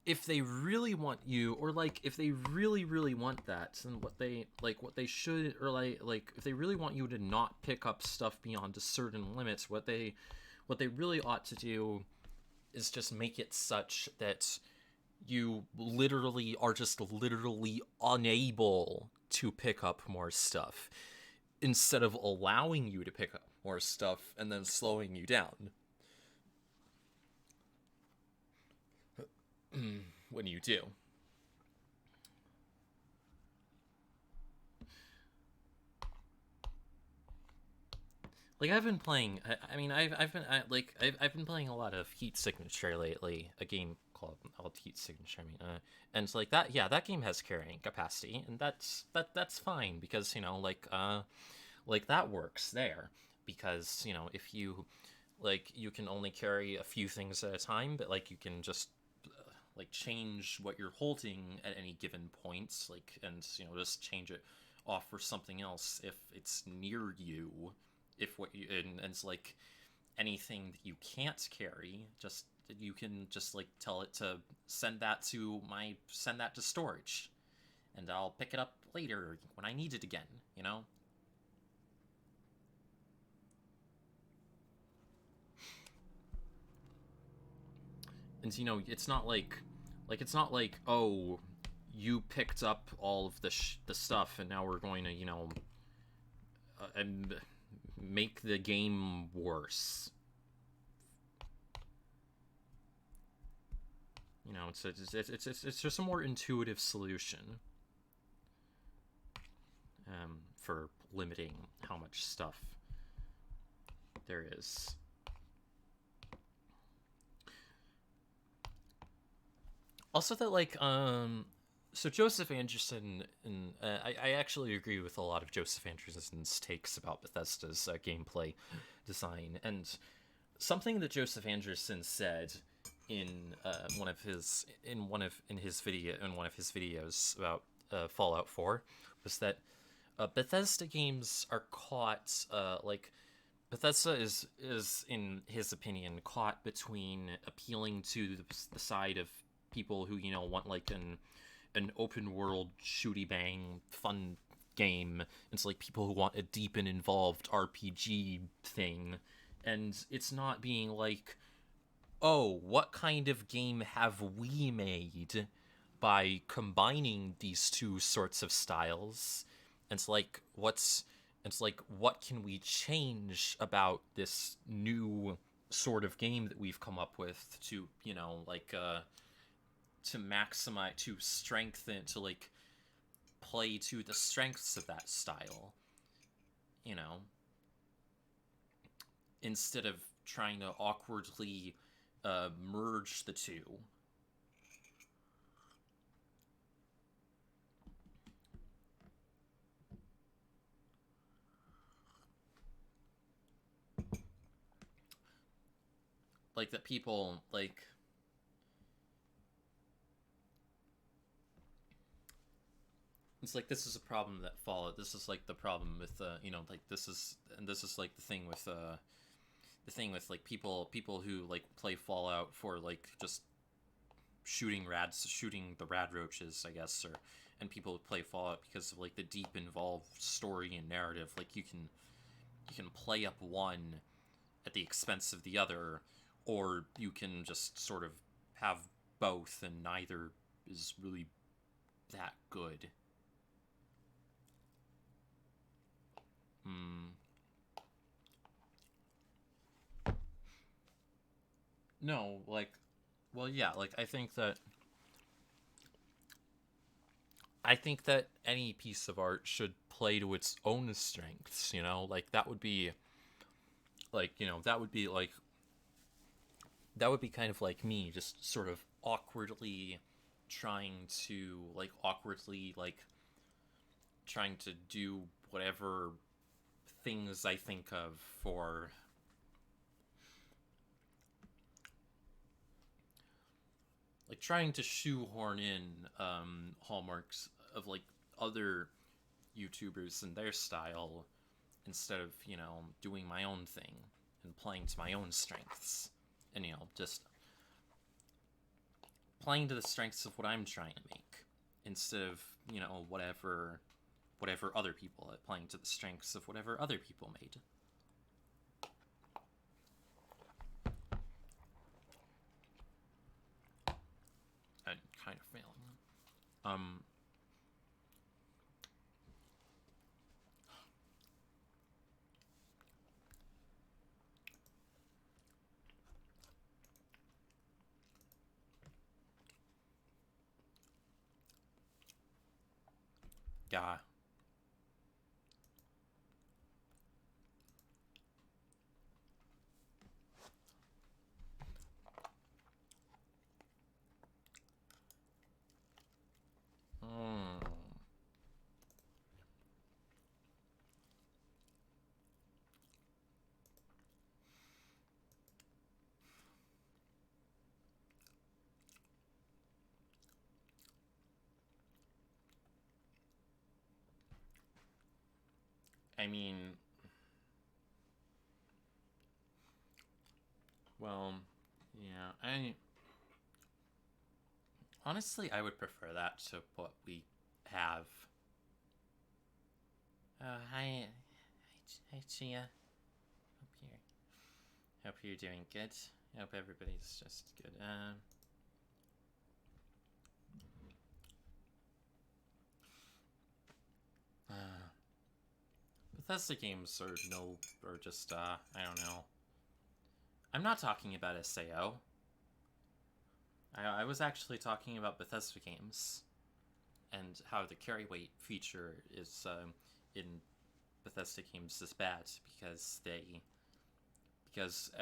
if they really want you, or like if they really want that, then what they should, or like if they really want you to not pick up stuff beyond a certain limits, what they really ought to do is just make it such that you literally are just literally unable to pick up more stuff, instead of allowing you to pick up more stuff and then slowing you down when you do. Like, I've been playing. I mean, I've been playing a lot of Heat Signature lately, a game I'll teach signature. I mean, and it's like that. Yeah, that game has carrying capacity, and that's fine because like that works there because if you you can only carry a few things at a time, but like you can just change what you're holding at any given points, and just change it off for something else if it's near you, if what you and it's like anything that you can't carry, just you can just tell it to send that to storage, and I'll pick it up later when I need it again. And it's not it's not like, oh, you picked up all of the stuff and now we're going to and make the game worse. It's just a more intuitive solution for limiting how much stuff there is. Also, that so Joseph Anderson, and I actually agree with a lot of Joseph Anderson's takes about Bethesda's gameplay design, and something that Joseph Anderson said in one of his videos about Fallout 4 was that Bethesda games are caught Bethesda is in his opinion caught between appealing to the side of people who want an open world shooty bang fun game. It's people who want a deep and involved RPG thing, and it's not being oh, what kind of game have we made by combining these two sorts of styles? And what can we change about this new sort of game that we've come up with to to maximize, to strengthen, to play to the strengths of that style, instead of trying to awkwardly merge the two. That people it's this is a problem that Fallout. This is the problem with this is the thing with people who play Fallout for just shooting the rad roaches, I guess, and people who play Fallout because of the deep involved story and narrative. You can play up one at the expense of the other, or you can just sort of have both, and neither is really that good. No, well, yeah, I think that any piece of art should play to its own strengths, that would be that would be kind of me just sort of awkwardly trying to trying to do whatever things I think of for trying to shoehorn in hallmarks of other YouTubers and their style instead of doing my own thing and playing to my own strengths, and just playing to the strengths of what I'm trying to make instead of whatever other people are playing to the strengths of whatever other people made. I'm kind of failing. Yeah. I mean, well, yeah, honestly, I would prefer that to what we have. Hi, Chia. Hope you're doing good. Hope everybody's just good. Bethesda games are just, I don't know. I'm not talking about SAO. I was actually talking about Bethesda games and how the carry weight feature is, in Bethesda games is bad because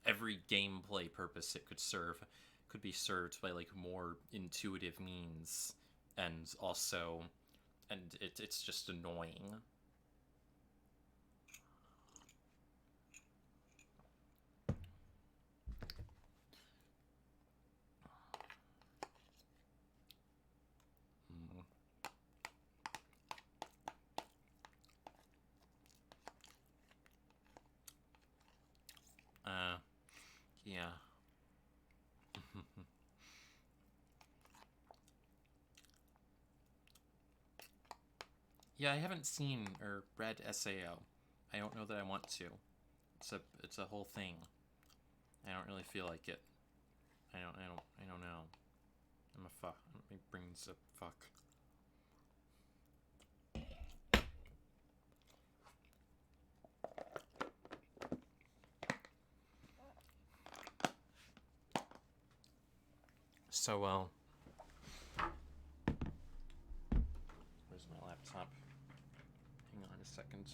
every gameplay purpose it could serve could be served by like more intuitive means, and also it's just annoying. Yeah. Yeah, I haven't seen or read SAO. I don't know that I want to. It's a whole thing. I don't really feel like it. I don't know. I'm a fuck. My brain's a fuck. So well. Where's my laptop? Hang on a second.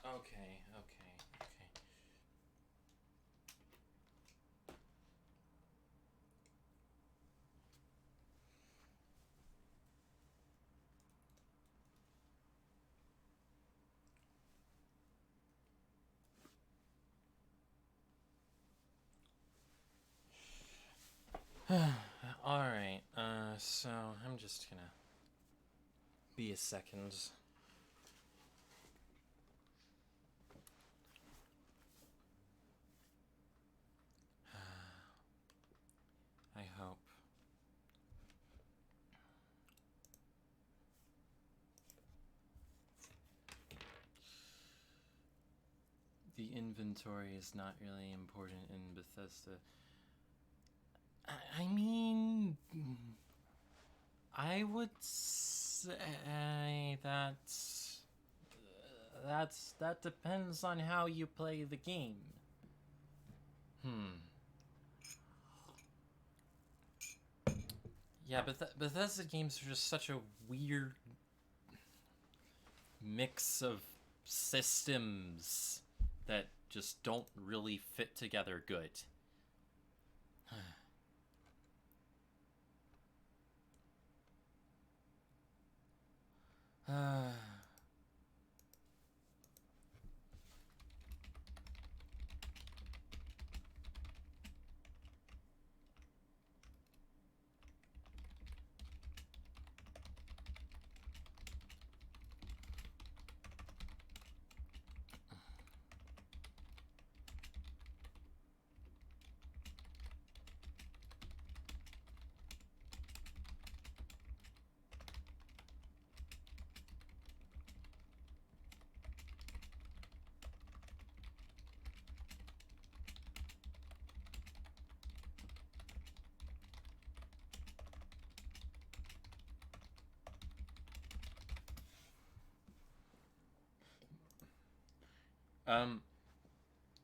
Okay. Alright, so I'm just gonna be a second. I hope. The inventory is not really important in Bethesda. I mean, I would say that depends on how you play the game. Yeah, but Bethesda games are just such a weird mix of systems that just don't really fit together good.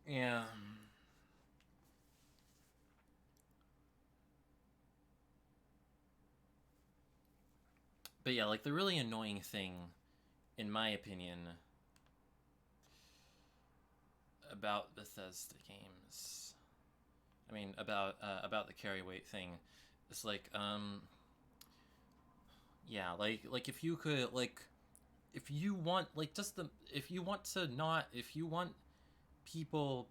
Yeah. But yeah, like the really annoying thing, in my opinion, about Bethesda games, I mean about the carry weight thing, it's like yeah, like if you could like if you want like just the if you want to not if you want people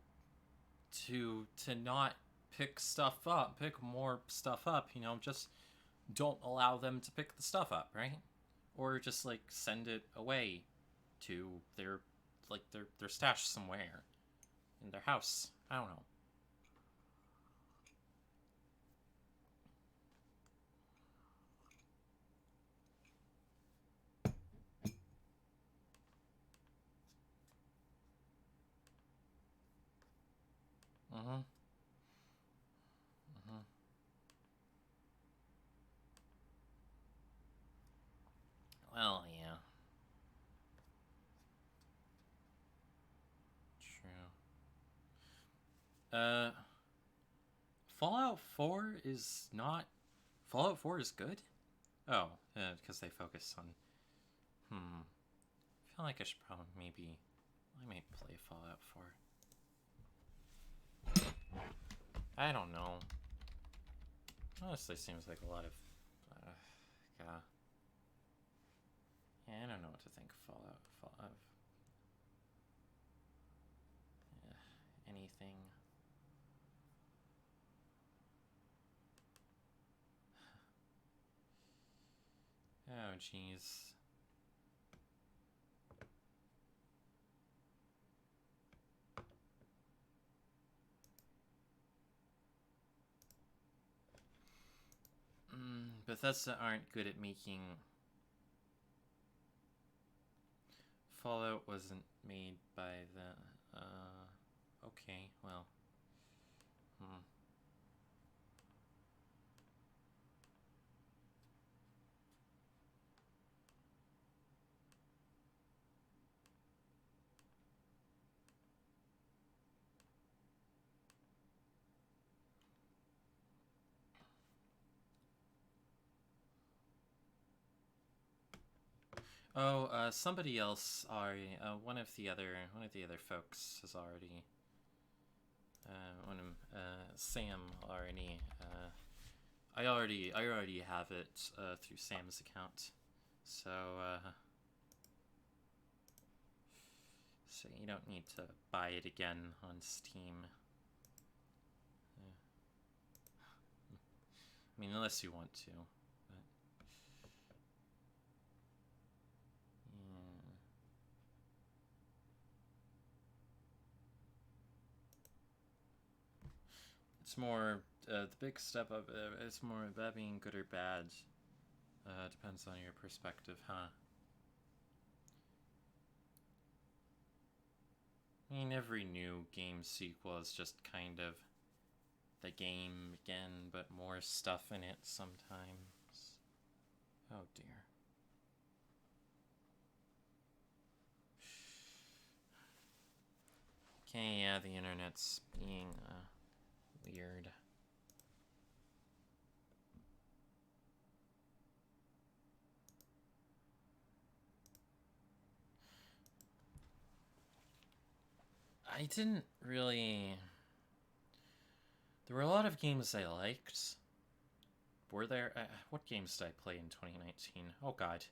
to not pick more stuff up, you know, just don't allow them to pick the stuff up, right? Or just like send it away to their stash somewhere in their house. I don't know. Mm-hmm. Mm-hmm. Well, yeah. True. Fallout 4 is not. Fallout 4 is good? Oh, because they focus on. I feel like I should probably maybe. I might play Fallout 4. I don't know. Honestly, seems like a lot of. Yeah. Yeah, I don't know what to think of Fallout. Anything. Oh, jeez. Bethesda aren't good at making. Fallout wasn't made by the. Okay, well. Hmm. Oh, somebody else already. One of the other folks has already. Sam already. I already have it through Sam's account, so so you don't need to buy it again on Steam. I mean, unless you want to. But, yeah. It's more the big step up. It's more that being good or bad. Depends on your perspective, huh? I mean, every new game sequel is just kind of the game again, but more stuff in it sometimes. Oh dear. Okay, yeah, the internet's being weird. I didn't really. There were a lot of games I liked. Were there? What games did I play in 2019? Oh God,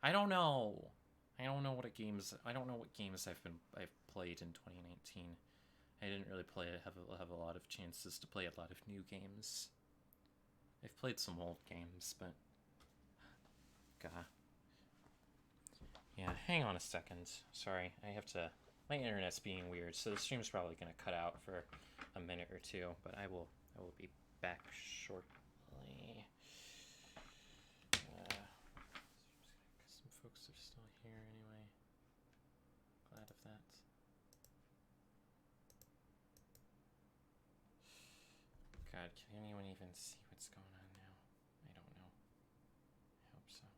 I don't know. I don't know what games. I don't know what games I've played in 2019. I didn't really have a lot of chances to play a lot of new games. I've played some old games, but God. Yeah, hang on a second. Sorry, I have to. My internet's being weird, so the stream's probably gonna cut out for a minute or two. But I will be back shortly. Some folks are still here anyway. Glad of that. God, can anyone even see what's going on now? I don't know. I hope so.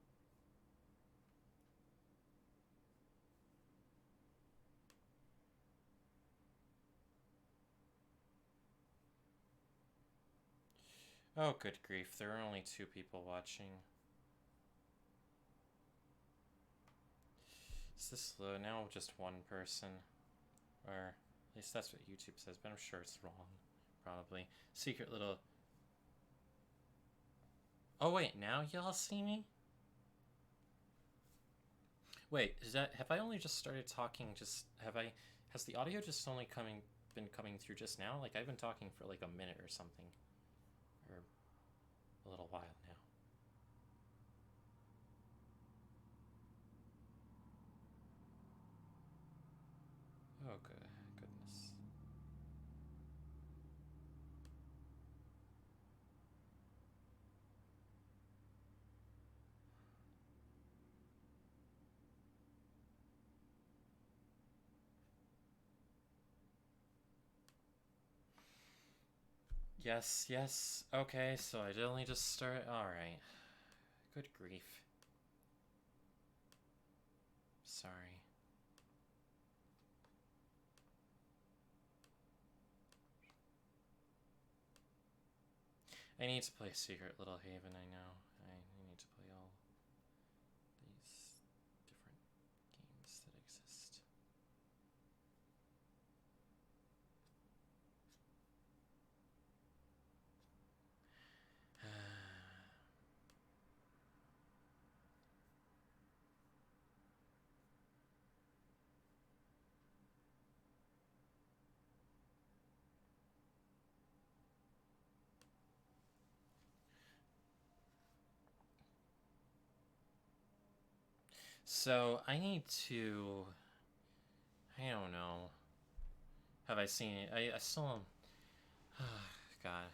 Oh, good grief, there are only 2 people watching. Is this low? Now just 1 person. Or, at least that's what YouTube says, but I'm sure it's wrong. Probably. Secret little... Oh wait, now y'all see me? Wait, have I only just started talking, has the audio just only been coming through just now? Like, I've been talking for like a minute or something. Or a little while now. Oh, goodness. Yes. Okay, so I did only just start. Alright. Good grief. Sorry. I need to play Secret Little Haven, I know. I need to play all these different games that exist. So, I need to... I don't know. Have I seen it? I still... God.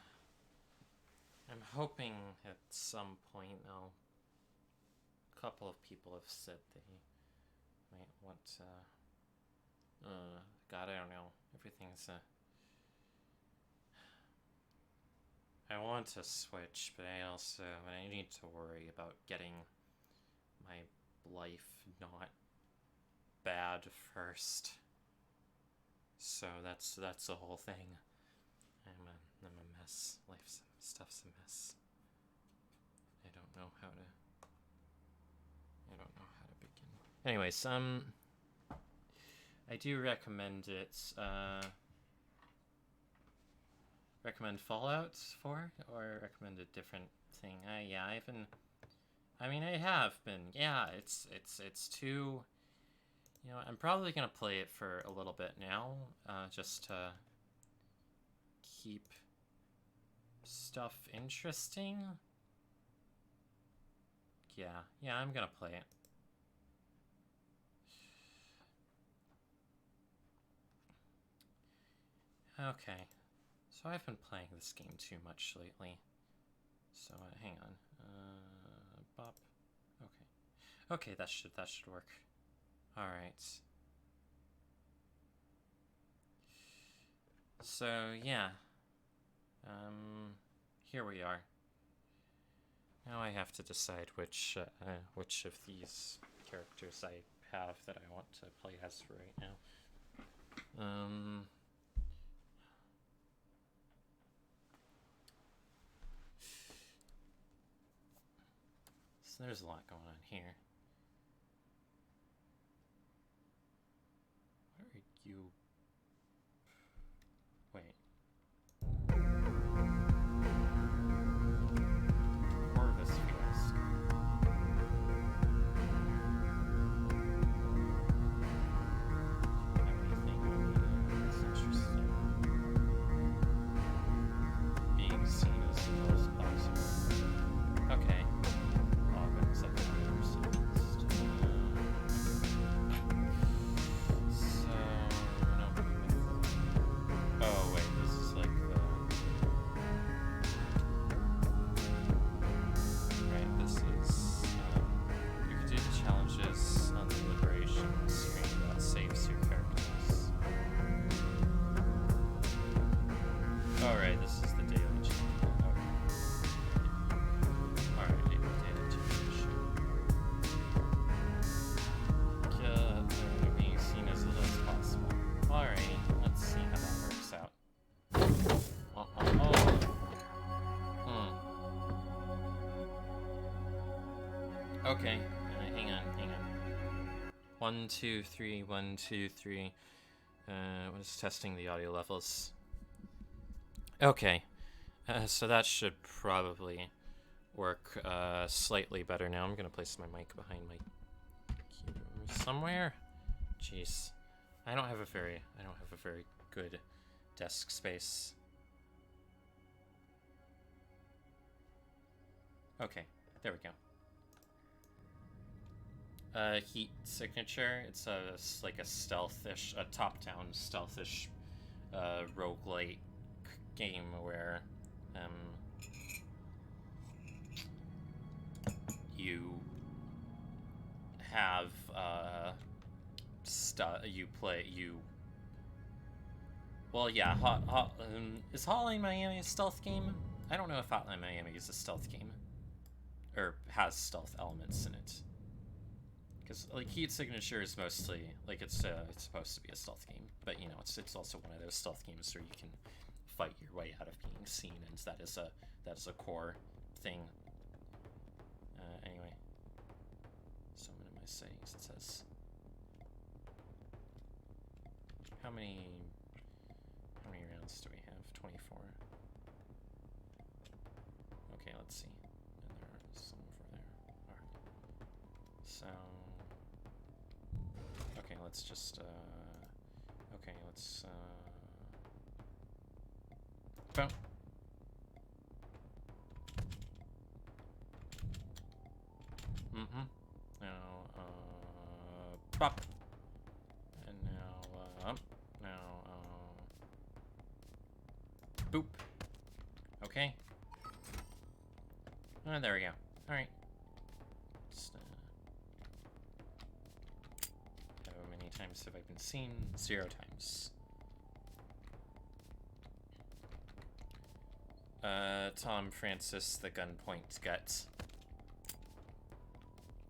I'm hoping at some point, though, a couple of people have said they might want to... God, I don't know. Everything's... I want to switch, but I need to worry about getting my life not bad first. So that's the whole thing. I'm a mess. Stuff's a mess. I don't know how to begin. Anyways, I do recommend it. Recommend Fallout 4 or recommend a different thing? Yeah, I have been. Yeah, it's too... You know, I'm probably gonna play it for a little bit now, just to keep stuff interesting. Yeah, I'm gonna play it. Okay, so I've been playing this game too much lately. So hang on, bop. Okay, that should work. All right. So yeah, here we are. Now I have to decide which of these characters I have that I want to play as for right now. So there's a lot going on here. What are you? Wait. Corvus Fisk. Everything that's interesting. Being seen as the most possible. Okay. All good except for the first. So, no Okay, hang on. 1, 2, 3, 1, 2, 3. I was testing the audio levels. Okay, so that should probably work slightly better now. I'm gonna place my mic behind my keyboard somewhere. Jeez, I don't have a very good desk space. Okay, there we go. Heat signature. It's like a stealthish, a top-down stealthish, roguelite game where, you have, well, yeah, is Hotline Miami a stealth game? I don't know if Hotline Miami is a stealth game, or has stealth elements in it. Because, like, Heat Signature is mostly, like, it's supposed to be a stealth game, but, you know, it's also one of those stealth games where you can fight your way out of being seen, and that is a core thing. Anyway, so I'm in my settings. It says how many rounds do we have? 24. Okay, let's see. And there's some over there. Alright. So okay, let's just okay, let's boom. Now pop. And now boop. Okay. Oh, there we go. Alright. Just, how many times have I been seen? 0 times. Tom Francis, the gunpoint gut.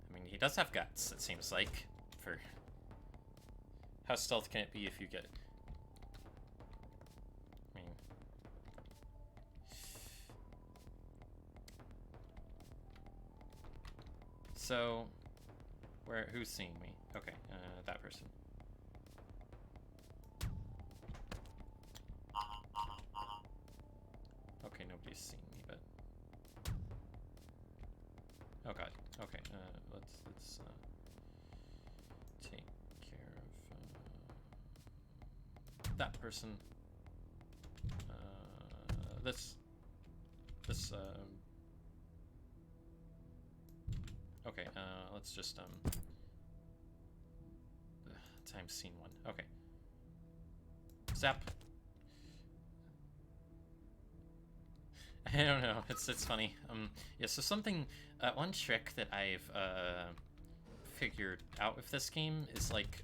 I mean, he does have guts, it seems like. For how stealth can it be if you get... I mean... So... who's seeing me? Okay, that person. Okay, nobody's seeing me, but... oh god, okay, let's take care of that person. Okay, let's just times scene 1. Okay. Zap. I don't know. It's funny. Yeah. So something. One trick that I've figured out with this game is like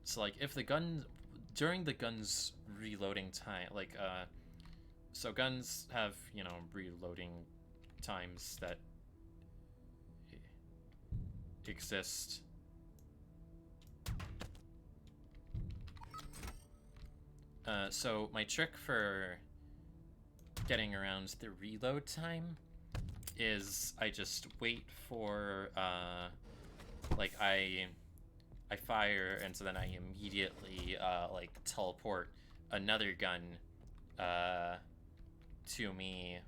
so like if the gun during the gun's reloading time, like so guns have, you know, reloading times that exist. So my trick for getting around the reload time is I just wait for like I fire, and so then I immediately like teleport another gun to me,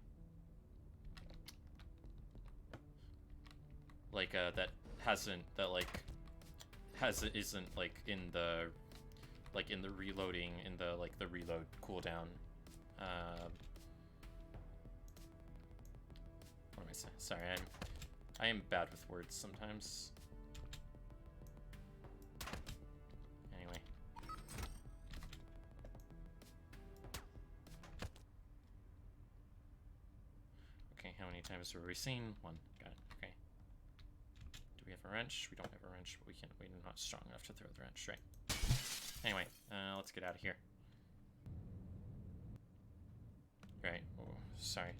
like that isn't like in the reloading, in the like the reload cooldown. What am I saying? Sorry, I am bad with words sometimes. Anyway. Okay, how many times have we seen? 1. Got it. Okay. Do we have a wrench? We don't have a wrench, but we're not strong enough to throw the wrench, right? Anyway, let's get out of here. Right. Oh, sorry.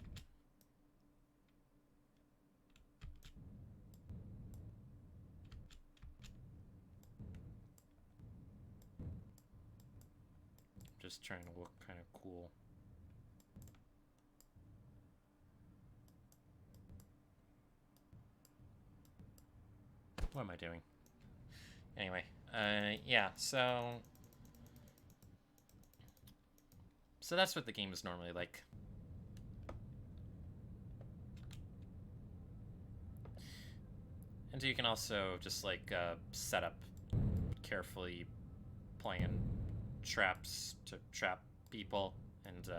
Just trying to look kind of cool. What am I doing? Anyway, yeah, so that's what the game is normally like. And you can also just, like, set up carefully plan traps to trap people and,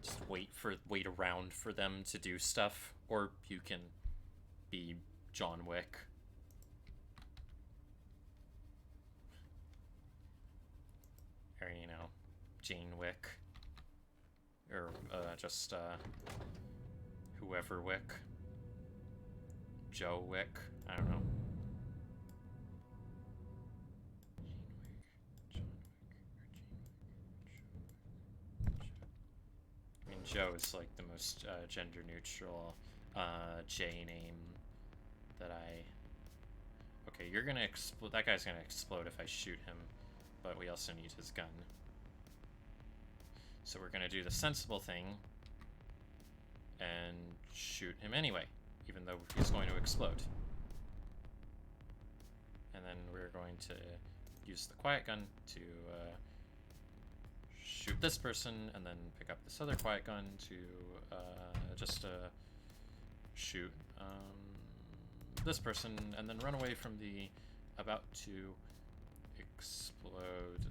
just wait around for them to do stuff. Or you can be John Wick. Or, you know, Jane Wick. Or, just, whoever Wick. Joe Wick. I don't know. I mean, Joe is like the most gender neutral J name that I. Okay, you're gonna explode. That guy's gonna explode if I shoot him, but we also need his gun. So we're gonna do the sensible thing and shoot him anyway, even though he's going to explode. And then we're going to use the quiet gun to shoot this person, and then pick up this other quiet gun to just shoot this person, and then run away from the about to explode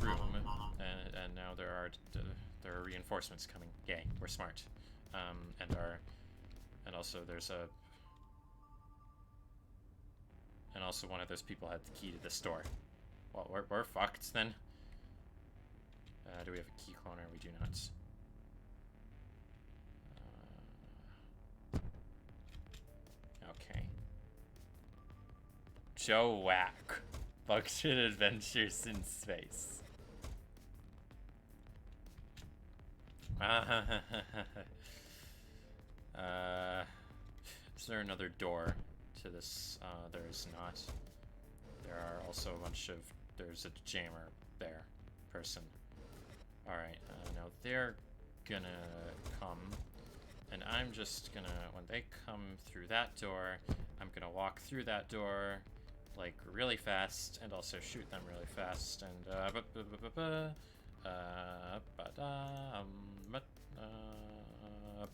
room. And now there are reinforcements coming. Yay, we're smart. And also there's a. And also one of those people had the key to this door. Well, we're fucked then. Do we have a key cloner? We do not. Okay. Joe Whack. Function Adventures in Space. Is there another door to this? There is not. There are also a bunch of. There's a jammer there, person. Alright, now they're gonna come, and I'm just gonna, when they come through that door, I'm gonna walk through that door, like, really fast, and also shoot them really fast, and,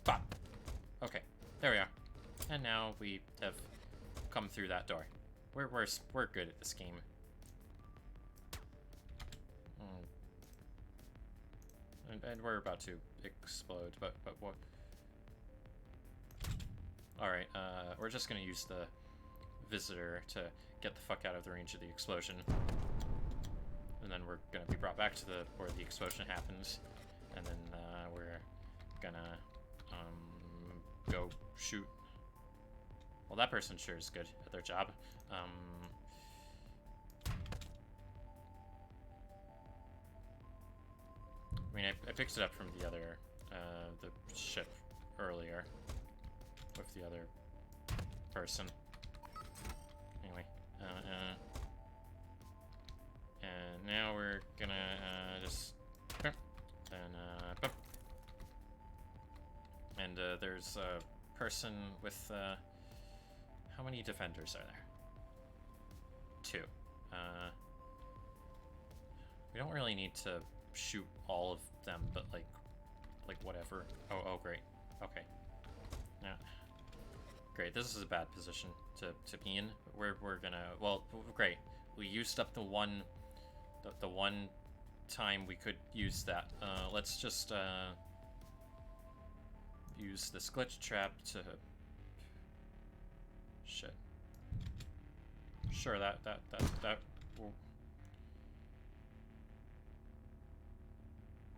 bop. Okay, there we are. And now we have come through that door. We're good at this game. And we're about to explode, but what? Alright, we're just gonna use the visitor to get the fuck out of the range of the explosion. And then we're gonna be brought back to where the explosion happens. And then, we're gonna, go shoot. Well, that person sure is good at their job. I mean, I picked it up from the other, the ship earlier with the other person. Anyway, and now we're gonna, just, and, there's a person with, how many defenders are there? 2. We don't really need to shoot all of them, but like whatever. Oh, great. Okay. Yeah. Great. This is a bad position to be in. We're gonna. Well, great. We used up the one time we could use that. Let's just use this glitch trap to. Shit. Sure. That.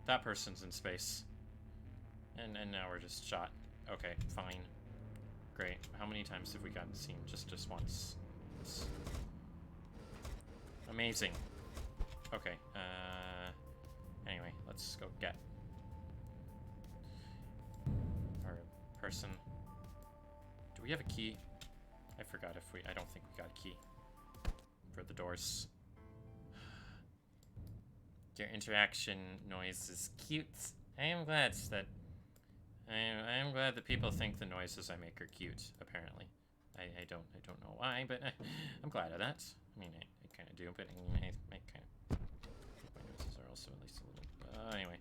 That person's in space. And now we're just shot. Okay, fine. Great. How many times have we gotten seen? Just once. It's amazing. Okay, anyway, let's go get our person. Do we have a key? I forgot if I don't think we got a key for the doors. Your interaction noise is cute. I am glad that people think the noises I make are cute, apparently. I don't know why, but I'm glad of that. I mean, I kind of do, but I kind of... My noses are also at least a little... anyway,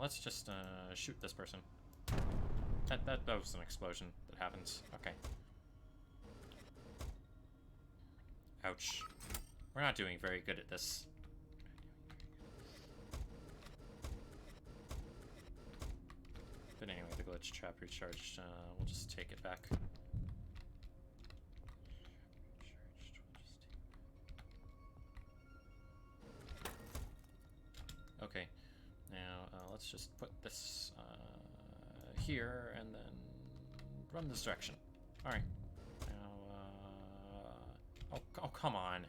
let's just shoot this person. That was an explosion that happens. Okay. Ouch. We're not doing very good at this. But anyway, the glitch trap recharged. We'll just take it back. Okay. Now, let's just put this here and then run this direction. Alright. Now, oh, come on.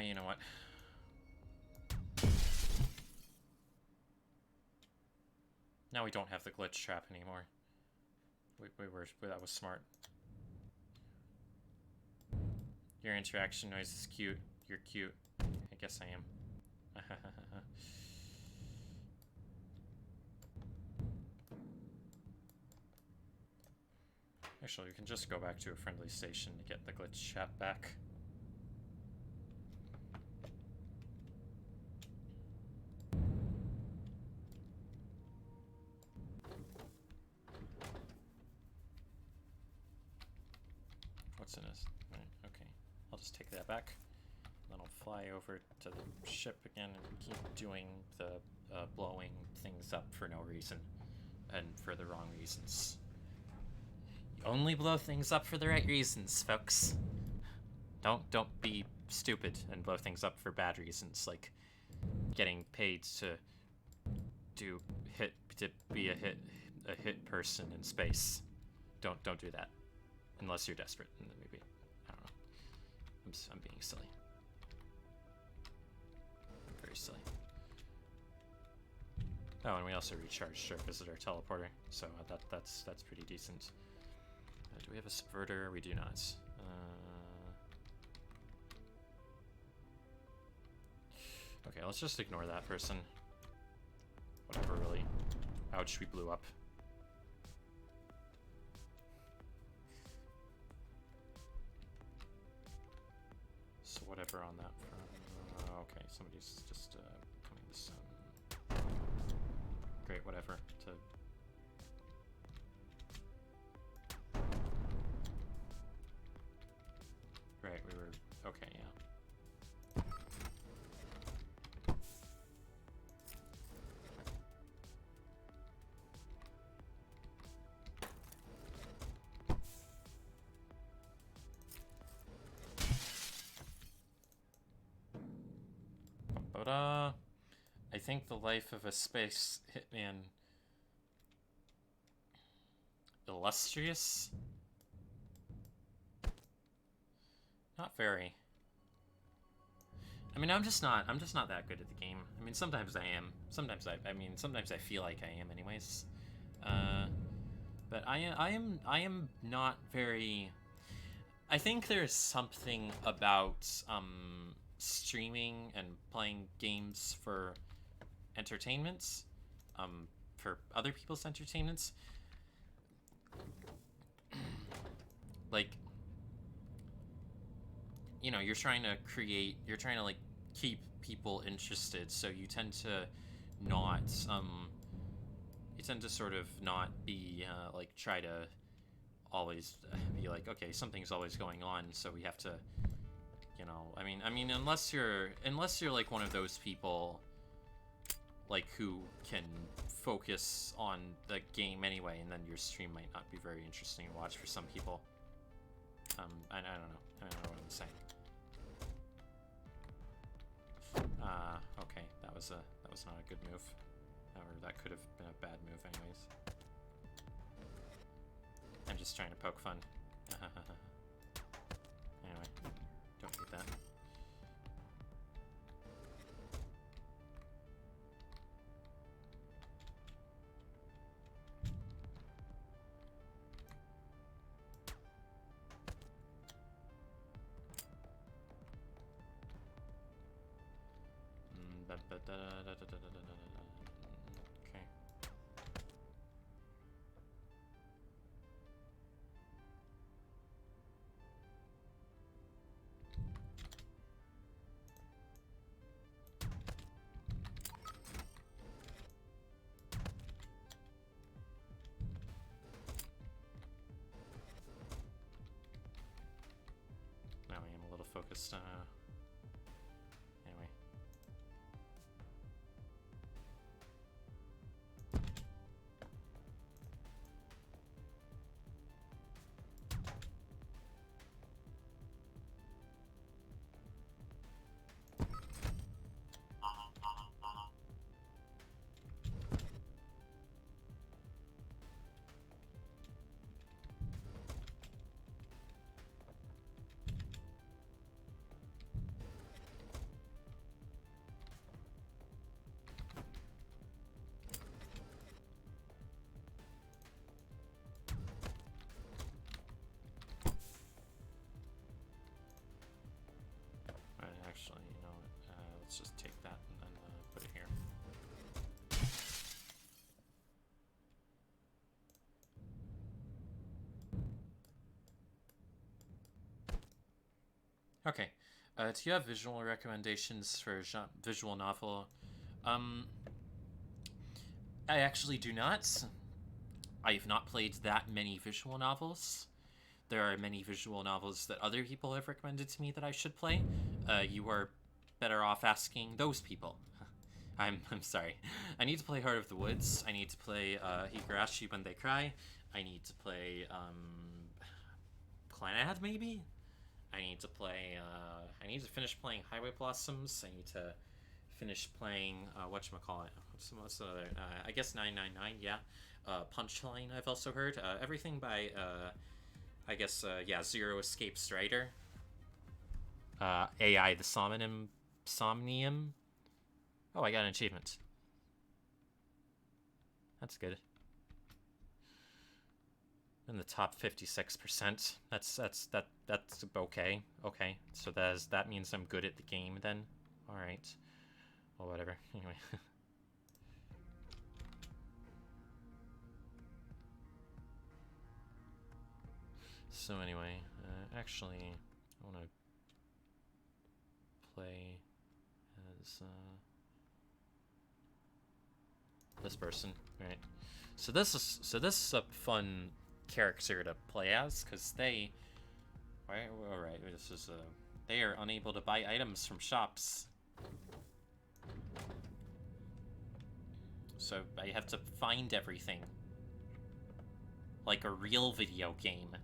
You know what? Now we don't have the glitch trap anymore. That was smart. Your interaction noise is cute. You're cute. I guess I am. Actually, we can just go back to a friendly station to get the glitch trap back. What's in this? Right, okay. I'll just take that back. Then I'll fly over to the ship again and keep doing the blowing things up for no reason. And for the wrong reasons. You only blow things up for the right reasons, folks. Don't be stupid and blow things up for bad reasons, like getting paid to be a hit person in space. Don't do that. Unless you're desperate, and then maybe, I don't know. I'm being silly. I'm very silly. Oh, and we also recharged our visitor teleporter, so that's pretty decent. Do we have a subverter? We do not. Okay, let's just ignore that person. Whatever, really. Ouch, we blew up. So whatever on that front. Okay, somebody's just coming to some... Great, whatever. Right, we were... Okay, yeah. But, I think the life of a space hitman... Illustrious? Not very. I mean, I'm just not that good at the game. I mean, sometimes I am. Sometimes I feel like I am anyways. But I am not very... I think there's something about, streaming and playing games for entertainments, for other people's entertainments. Like, you know, you're trying to like keep people interested, so you tend to not, you tend to sort of not be, like, try to always be like, okay, something's always going on, so we have to, you know, I mean, unless you're like one of those people, like, who can focus on the game anyway, and then your stream might not be very interesting to watch for some people. I don't know what I'm saying. Okay, that was not a good move. Or that could have been a bad move anyways. I'm just trying to poke fun. Anyway, don't need that. Okay. focused. Anyway. Actually, you know what? Let's just take that and then put it here. Okay. Do you have visual recommendations for a visual novel? I actually do not. I've not played that many visual novels. There are many visual novels that other people have recommended to me that I should play. You are better off asking those people. I'm sorry. I need to play Heart of the Woods. I need to play Higurashi When They Cry. I need to play Clannad, maybe? I need to play I need to finish playing Highway Blossoms. I need to finish playing whatchamacallit. What's the other? I guess 999, yeah. Punchline I've also heard. Everything by I guess Zero Escape Strider. AI the Somnium. Oh, I got an achievement. That's good. In the top 56%. That's okay. Okay. So that means I'm good at the game then. All right. Well, whatever. Anyway. So anyway, actually, I want to play as this person, right? So this is a fun character to play as because they, right? All right, this is they are unable to buy items from shops. So I have to find everything like a real video game.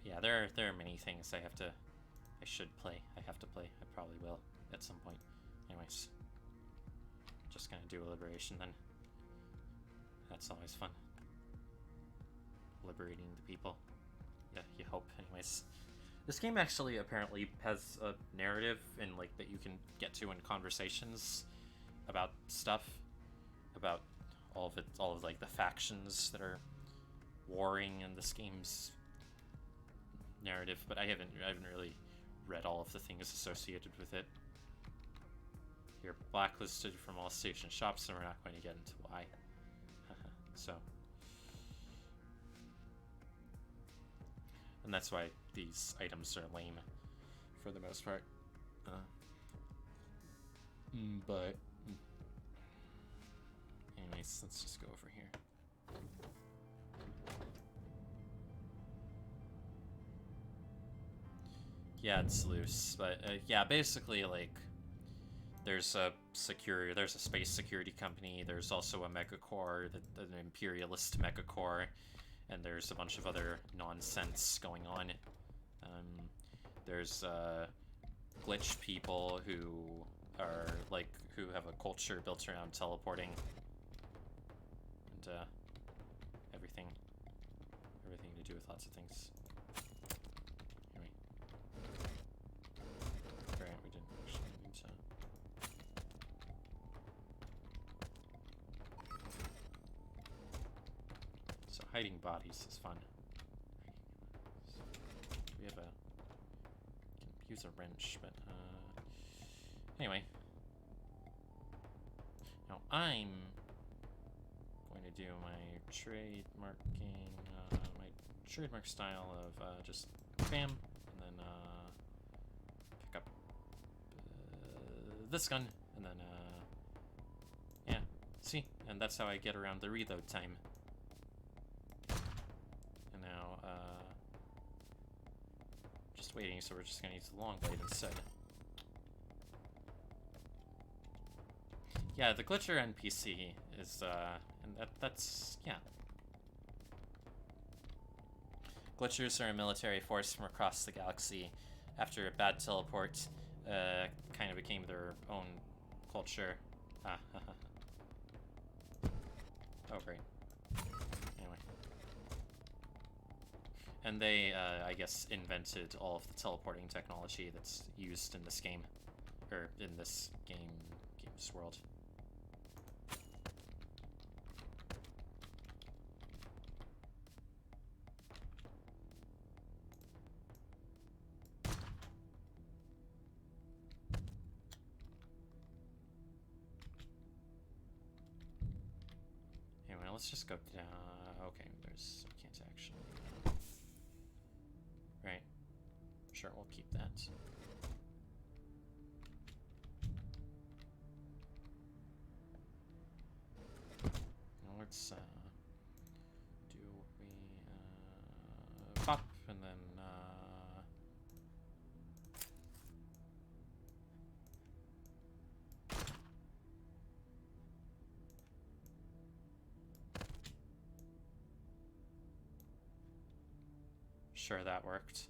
Yeah, there are many things I should play. I have to play. I probably will at some point. Anyways, just gonna do a liberation then. That's always fun. Liberating the people. Yeah, you hope. Anyways, this game actually apparently has a narrative and like that you can get to in conversations about stuff, about all of like the factions that are warring in this game's narrative, but I haven't really read all of the things associated with it. You're blacklisted from all station shops, and we're not going to get into why. So, and that's why these items are lame, for the most part. But anyways, let's just go over here. Yeah, it's loose, but yeah, basically like there's a space security company. There's also a megacore, an imperialist megacore, and there's a bunch of other nonsense going on. There's glitch people who are like who have a culture built around teleporting and everything to do with lots of things. Hiding bodies is fun. We have can use a wrench, but anyway. Now I'm going to do my trademark style of just bam, and then pick up this gun, and then yeah, See? And that's how I get around the reload time. And now, just waiting, so we're just gonna use the long blade instead. Yeah, the glitcher NPC is, and that's, yeah. Glitchers are a military force from across the galaxy. After a bad teleport, kind of became their own culture. Ah, oh, great. Anyway. And they, I guess, invented all of the teleporting technology that's used in this game. Or in this game's world. Anyway, let's just go down. Okay, there's... I can't actually... Right. Sure, we'll keep that. Now let's, do we, pop, and then, sure, that worked.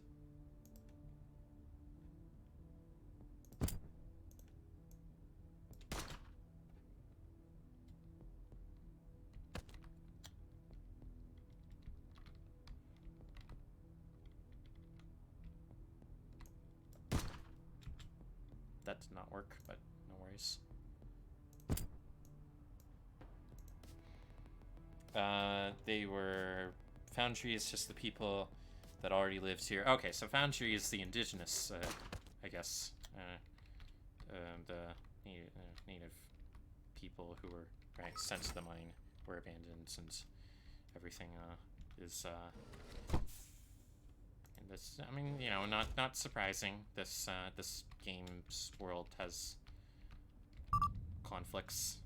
That did not work, but no worries. They were... Foundry is just the people that already lived here. Okay, so Foundry is the indigenous, I guess, the native people who were, right, sent to the mine, were abandoned, and everything, is, and this, I mean, you know, not surprising. This, this game's world has conflicts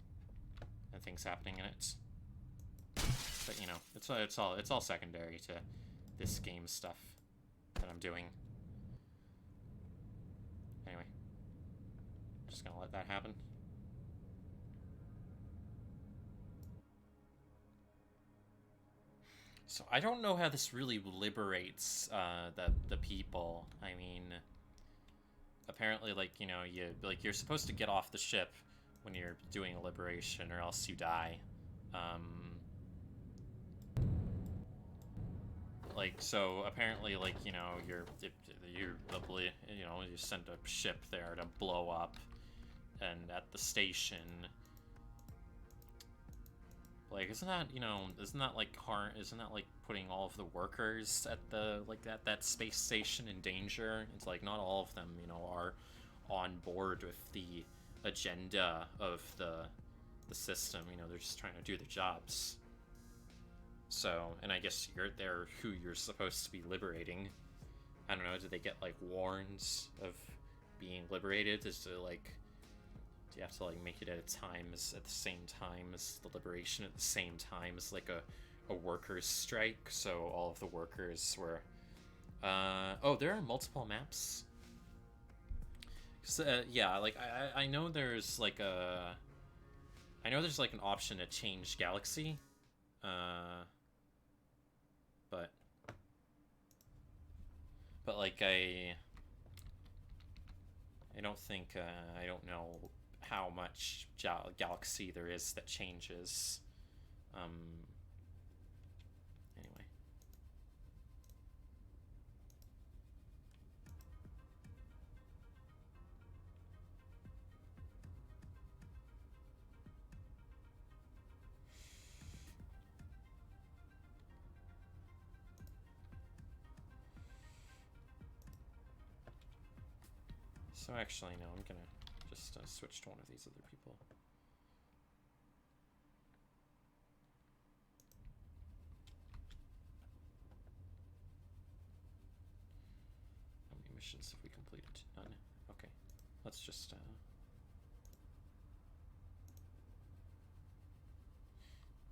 and things happening in it. But, you know, it's all secondary to this game stuff that I'm doing. Anyway, just gonna let that happen. So I don't know how this really liberates the people. I mean, apparently, like, you know, you're supposed to get off the ship when you're doing a liberation, or else you die. Like, so apparently, like, you know, you send a ship there to blow up, and at the station, like, isn't that like putting all of the workers at the, like, that space station in danger? It's like not all of them, you know, are on board with the agenda of the system. You know, they're just trying to do their jobs. So, and I guess they're who you're supposed to be liberating. I don't know, do they get, like, warns of being liberated? Do you have to, like, make it at the same time as the liberation, at the same time as, like, a workers' strike? So all of the workers were... oh, there are multiple maps? So, yeah, like, I know there's, like, I know there's, like, an option to change galaxy. But like, I don't think, I don't know how much galaxy there is that changes. Anyway. So actually, no, I'm gonna just switch to one of these other people. How many missions have we completed? None. Okay, let's just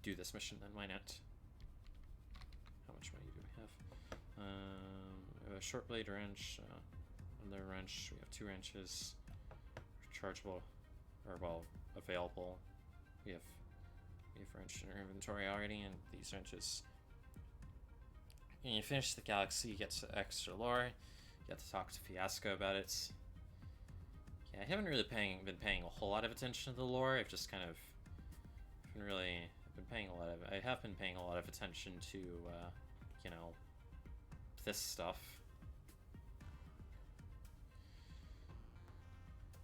do this mission then. Why not? How much money do we have? We have a short blade wrench, another wrench. We have 2 wrenches, rechargeable, or well, available. We have wrench in our inventory already, and these wrenches. When you finish the galaxy, you get some extra lore. You have to talk to Fiasco about it. Yeah, I haven't really been paying a whole lot of attention to the lore. I've just kind of I have been paying a lot of attention to, you know, this stuff.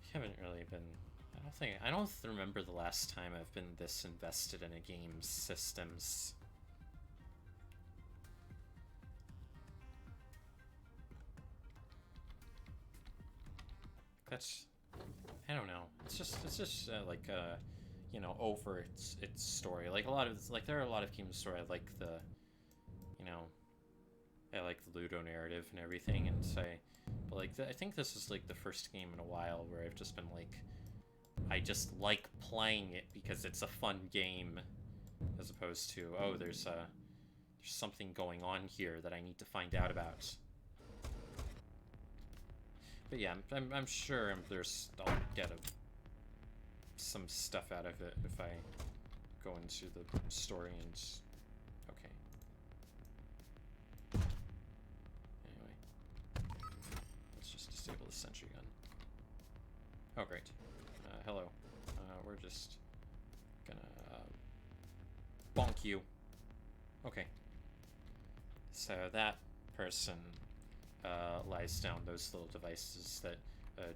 I haven't really been. I don't remember the last time I've been this invested in a game's systems. I don't know. It's just like you know, over its story. Like there are a lot of games where I like the, you know, I like the Ludo narrative and everything, and but like I think this is like the first game in a while where I've just been like, I just like playing it because it's a fun game, as opposed to, oh, there's something going on here that I need to find out about. But yeah, I'm sure I'll get some stuff out of it if I go into the story and... Okay. Anyway. Let's just disable the sentry gun. Oh, great. Hello. We're just gonna bonk you. Okay. So that person lies down those little devices that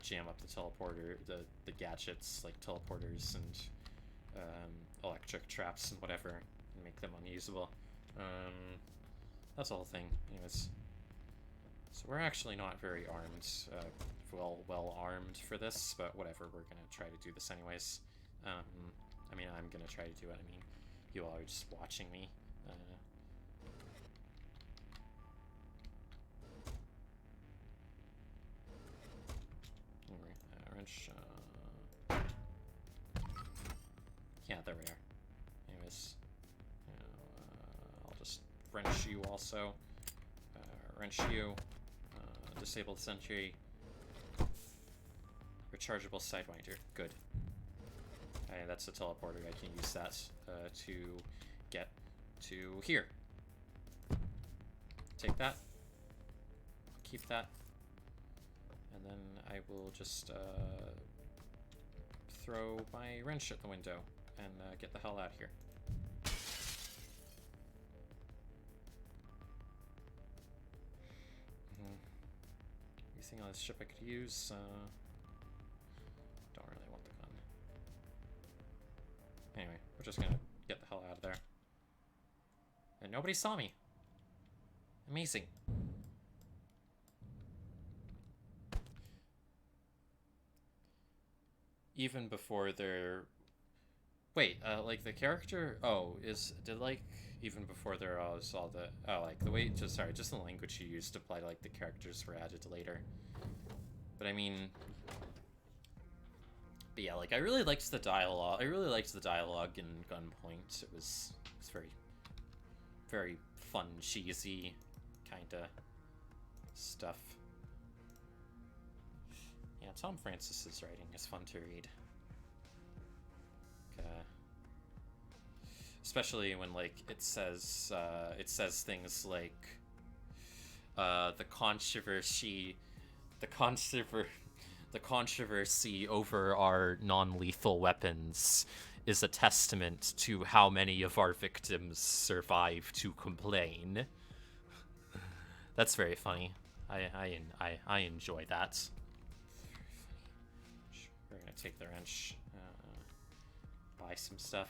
jam up the teleporter, the gadgets like teleporters and electric traps and whatever, and make them unusable. That's the whole thing. Anyways, so we're actually not very armed, well armed for this, but whatever. We're gonna try to do this anyways. I mean, I'm gonna try to do it. I mean, you all are just watching me. Wrench. Yeah, there we are. Anyways, I'll just wrench you also. Wrench you. Disable the sentry. Rechargeable sidewinder. Good. That's a teleporter. I can use that to get to here. Take that. Keep that. And then I will just throw my wrench at the window and get the hell out of here. Anything on this ship I could use? Don't really want the gun. Anyway, we're just gonna get the hell out of there. And nobody saw me. Amazing. Even before they're... Wait, like the character... Oh, did like, even before there was all the... Oh, like the way... Just the language you used to apply to like the characters were added later. But I mean... But yeah, like I really liked the dialogue. I really liked the dialogue in Gunpoint. It was very, very fun, cheesy kind of stuff. Yeah, Tom Francis's writing is fun to read. Especially when like it says things like the controversy over our non-lethal weapons is a testament to how many of our victims survive to complain. That's very funny. I enjoy that. We're gonna take the wrench, buy some stuff.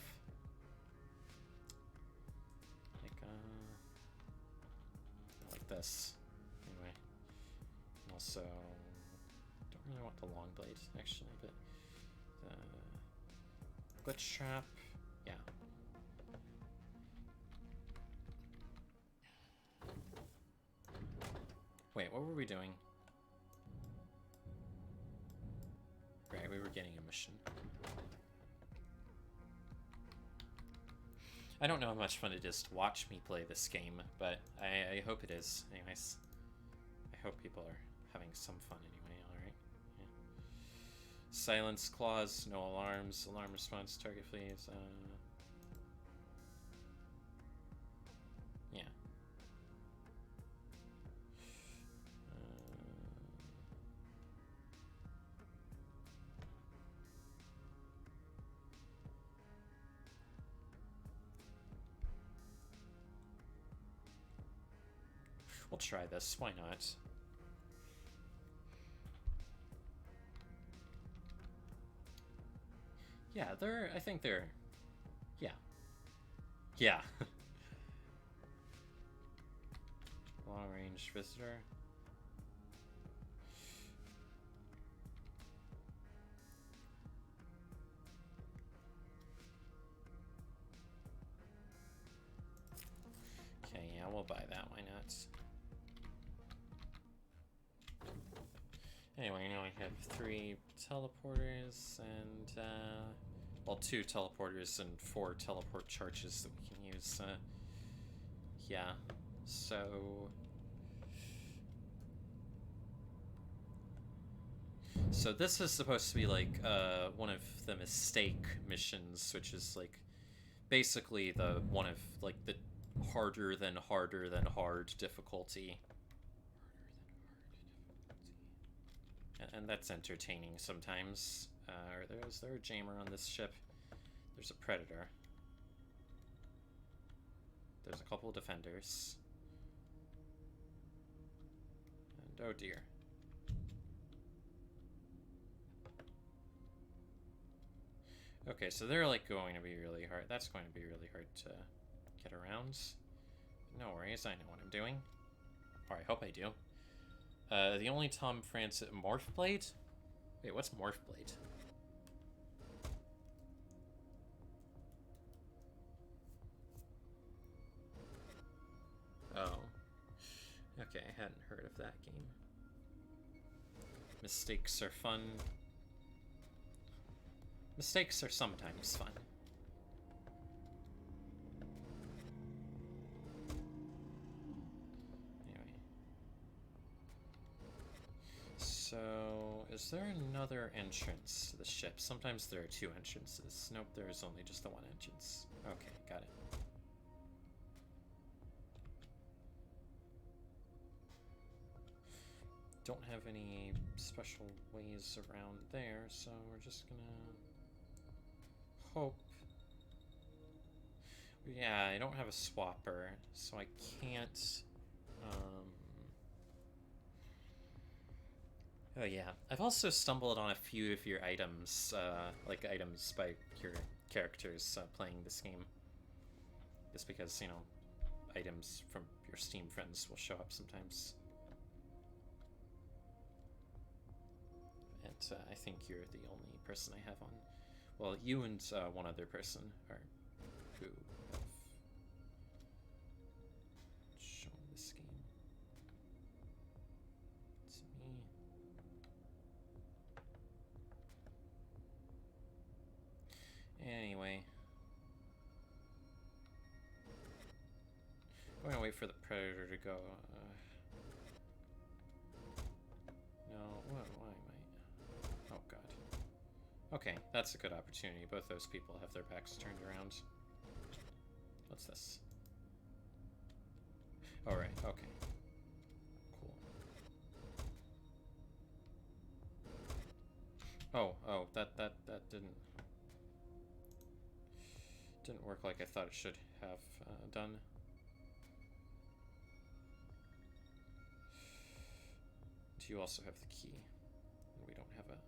Like this. Anyway. And also, don't really want the long blade, actually, but the glitch trap, yeah. Wait, what were we doing? Right, we were getting a mission. I don't know how much fun it is to watch me play this game, but I hope it is. Anyways, I hope people are having some fun anyway, alright? Yeah. Silence clause, no alarms, alarm response, target flees, yeah. We'll try this, why not? Yeah, I think they're, yeah. Yeah. Long range visitor. Okay, yeah, we'll buy that, why not? Anyway, now I have 3 teleporters and, well, 2 teleporters and 4 teleport charges that we can use. Yeah, so... So this is supposed to be, like, one of the mistake missions, which is, like, basically the one of, like, the harder than hard difficulty. And that's entertaining sometimes. Is there a jammer on this ship? There's a predator. There's a couple of defenders. And oh dear. Okay, so they're like going to be really hard. That's going to be really hard to get around. No worries, I know what I'm doing. Or I hope I do. The only Tom Francis Morph Blade? Wait, what's Morph Blade? Oh. Okay, I hadn't heard of that game. Mistakes are fun. Mistakes are sometimes fun. Anyway. So, is there another entrance to the ship? Sometimes there are 2 entrances. Nope, there's only just the 1 entrance. Okay, got it. Don't have any special ways around there, so we're just gonna hope. Yeah, I don't have a swapper, so I can't. Oh yeah, I've also stumbled on a few of your items, like items by your characters playing this game. Just because, you know, items from your Steam friends will show up sometimes. And I think you're the only person I have on. Well, you and one other person are who have shown this game to me. Anyway. I'm gonna wait for the predator to go. No, why am I? Oh god. Okay, that's a good opportunity. Both those people have their backs turned around. What's this? Alright, okay. Cool. Oh, that didn't work like I thought it should have done. Do you also have the key? We don't have it.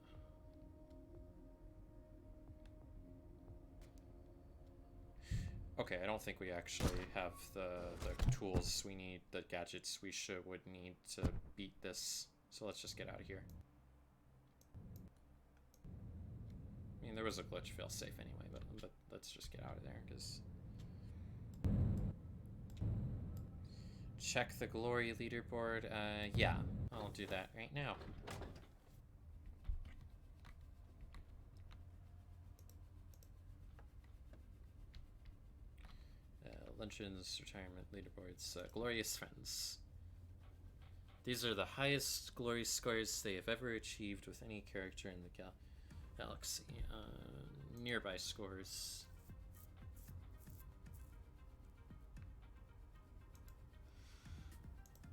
Okay, I don't think we actually have the tools we need, the gadgets we would need to beat this. So let's just get out of here. I mean, there was a glitch failsafe anyway, but let's just get out of there, because... Check the glory leaderboard. Yeah, I'll do that right now. Legends, Retirement, Leaderboards, Glorious Friends. These are the highest glory scores they have ever achieved with any character in the galaxy. Nearby scores.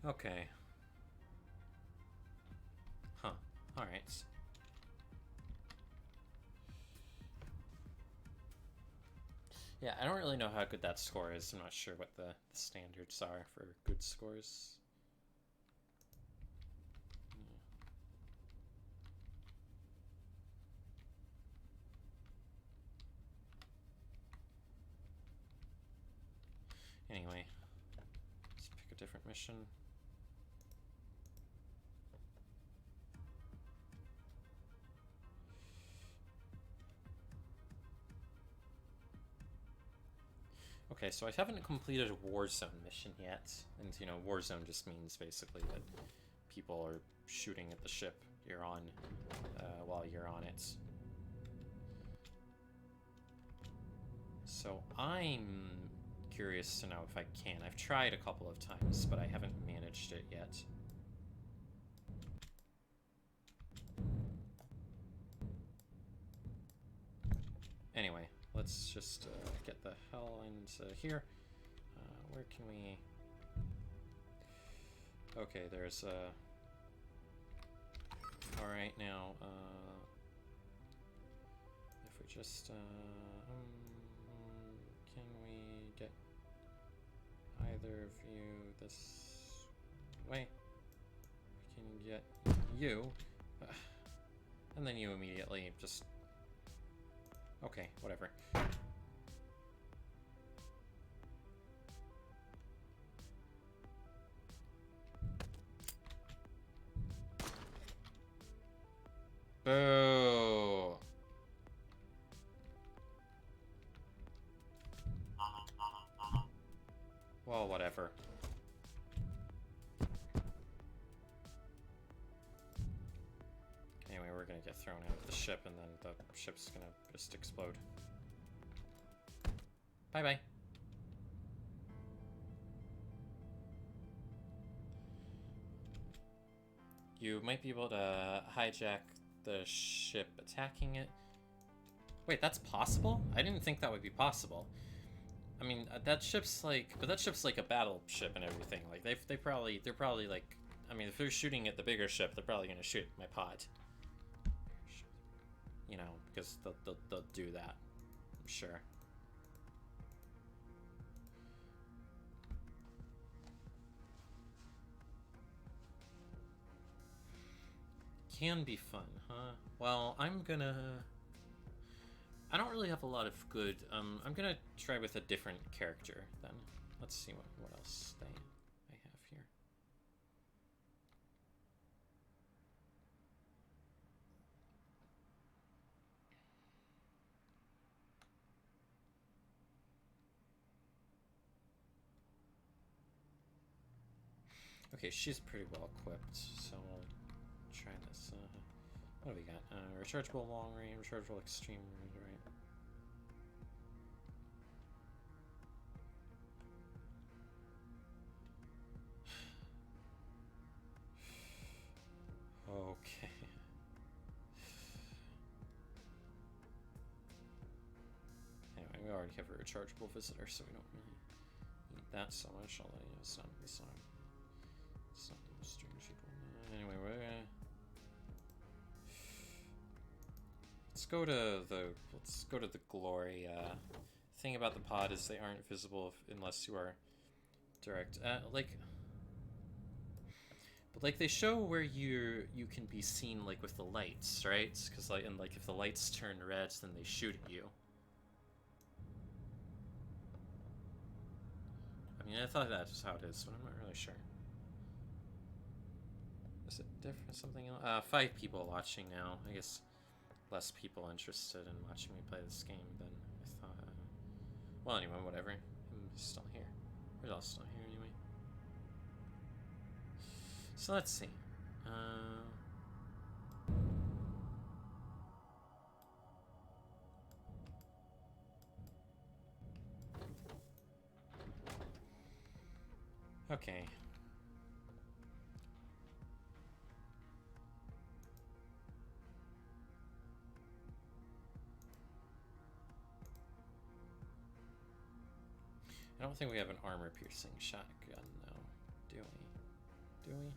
Okay. Huh. Alright. Yeah, I don't really know how good that score is. I'm not sure what the standards are for good scores. Anyway, let's pick a different mission. Okay, so I haven't completed a Warzone mission yet, and you know, Warzone just means basically that people are shooting at the ship you're on while you're on it. So I'm curious to know if I can. I've tried a couple of times, but I haven't managed it yet. Anyway, let's just get the hell into here. Where can we... Okay, there's a... Alright, now, if we just, can we get either of you this way? We can get you, and then you immediately just... Okay, whatever. Boo! Well, whatever. Anyway, we're gonna get thrown out of the ship, and then the ship's gonna just explode. Bye-bye. You might be able to hijack the ship attacking it. Wait, that's possible? I didn't think that would be possible. I mean, that ship's like, but that ship's like a battleship and everything. Like they're probably like, I mean, if they're shooting at the bigger ship, they're probably gonna shoot my pod. You know, because they'll do that, I'm sure. Can be fun, huh? Well, I don't really have a lot of good, I'm gonna try with a different character then. Let's see what else I have here. Okay, she's pretty well equipped, so we'll try this. What do we got? Rechargeable long range, rechargeable extreme range, right? Okay. Anyway, we already have a rechargeable visitor, so we don't really need that so much, although you know, it's not the most strange. Anyway, we're gonna... Let's go to the glory. Thing about the pod is they aren't visible unless you are direct. But like they show where you can be seen like with the lights, right? Because like if the lights turn red, then they shoot at you. I mean, I thought that's how it is, but I'm not really sure. Is it different? Something else? 5 people watching now. I guess less people interested in watching me play this game than I thought. Well, anyway, whatever. I'm still here. We're all still here anyway. So let's see. Okay. I don't think we have an armor-piercing shotgun, though. Do we? Do we?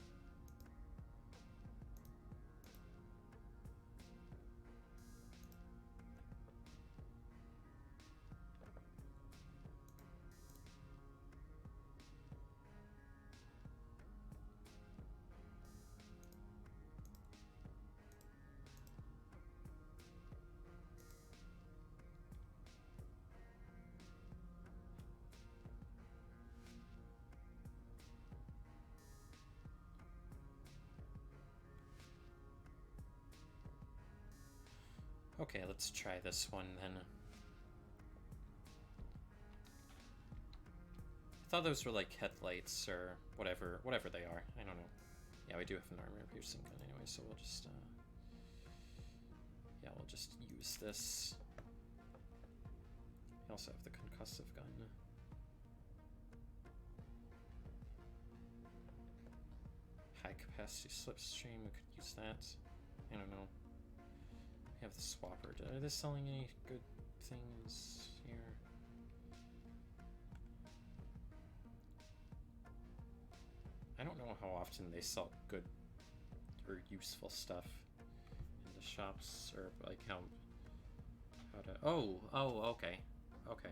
Okay, let's try this one then. I thought those were like headlights or whatever they are. I don't know. Yeah, we do have an armor-piercing gun anyway, so we'll just yeah, we'll just use this. We also have the concussive gun. High capacity slipstream, we could use that. I don't know. We have the swapper. Are they selling any good things here? I don't know how often they sell good or useful stuff in the shops, or like how to. Oh, okay, okay.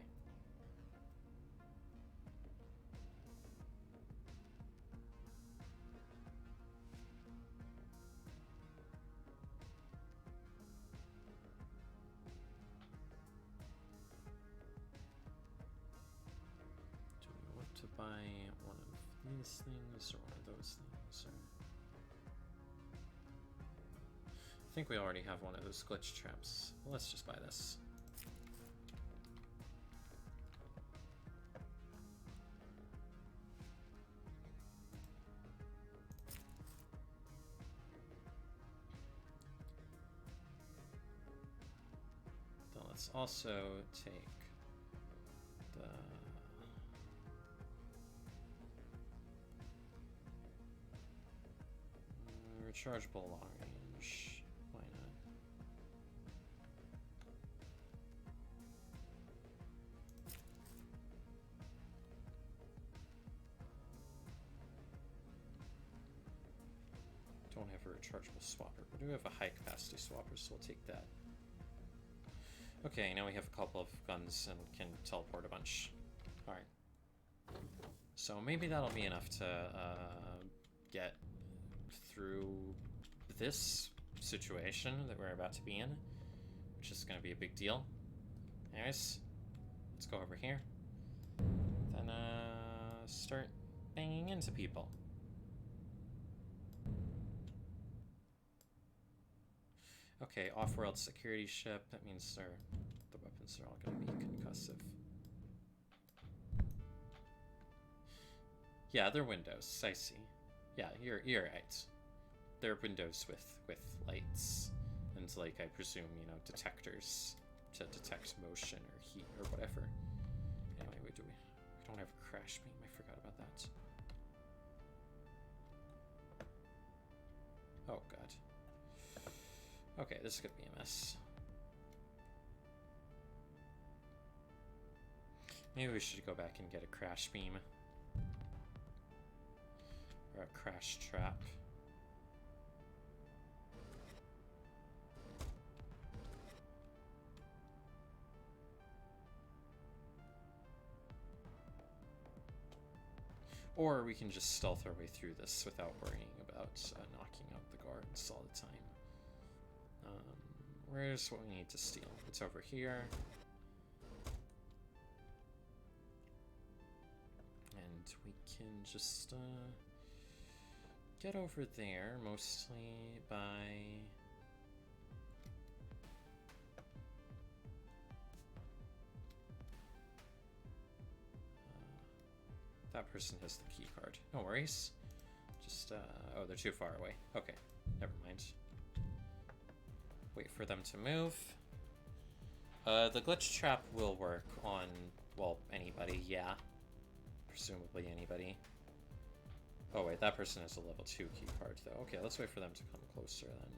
Do we want to buy one of these things or one of those things? Or... I think we already have one of those glitch traps. Well, let's just buy this. Then let's also take the rechargeable long range. Why not? Don't have a rechargeable swapper. We do have a high capacity swapper, so we'll take that. Okay, now we have a couple of guns and can teleport a bunch. Alright. So maybe that'll be enough to get through this situation that we're about to be in, which is going to be a big deal. Anyways, let's go over here. Then start banging into people. Okay, off-world security ship. That means the weapons are all going to be concussive. Yeah, they're windows. I see. Yeah, you're right. They're windows with lights and, like, I presume, you know, detectors to detect motion or heat or whatever. Anyway, we don't have a crash beam. I forgot about that. Oh god. Okay, this is gonna be a mess. Maybe we should go back and get a crash beam. Or a crash trap. Or we can just stealth our way through this without worrying about knocking out the guards all the time. Where's what we need to steal? It's over here. And we can just get over there, mostly by... that person has the key card. No worries. Just, oh, they're too far away. Okay, never mind. Wait for them to move. The glitch trap will work on, well, anybody, yeah. Presumably anybody. Oh wait, that person has a level 2 key card though. Okay, let's wait for them to come closer then.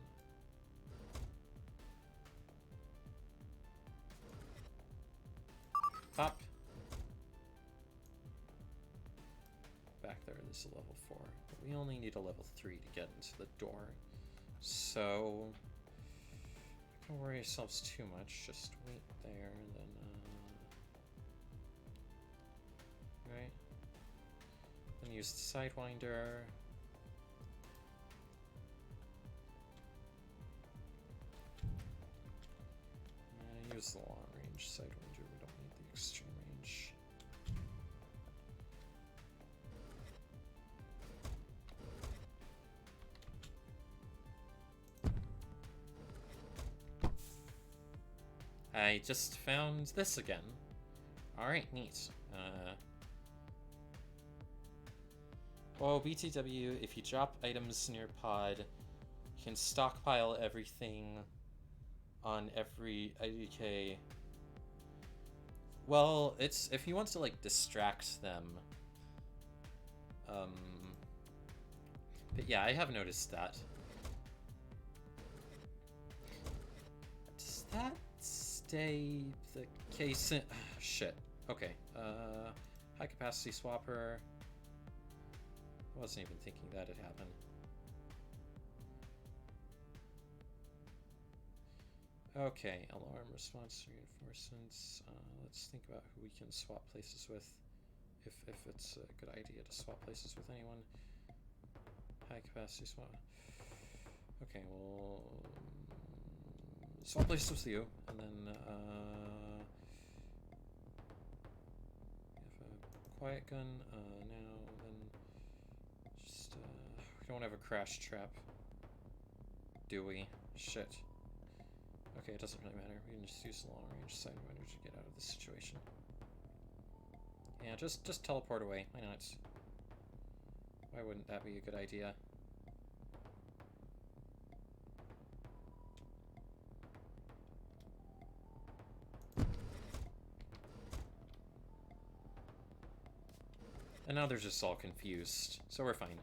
Pop. Back there's a level 4. But we only need a level 3 to get into the door. So, don't worry ourselves too much. Just wait there, then, right? Then use the Sidewinder. Use the long range Sidewinder. We don't need the extreme range. I just found this again. Alright, neat. Well, BTW, if you drop items near pod, you can stockpile everything on every IDK. Well, it's if you want to like distract them. But yeah, I have noticed that. Does that stay the case in shit. Okay. High capacity swapper. I wasn't even thinking that'd happen. Okay, alarm response reinforcements. Let's think about who we can swap places with. If it's a good idea to swap places with anyone. High capacity swap. Okay, we'll swap places with you, and then we have a quiet gun. Now then, just we don't have a crash trap, do we? Shit. Okay, it doesn't really matter. We can just use the long range Sidewinder to get out of this situation. Yeah, just teleport away. Why not? Why wouldn't that be a good idea? And now they're just all confused, so we're fine.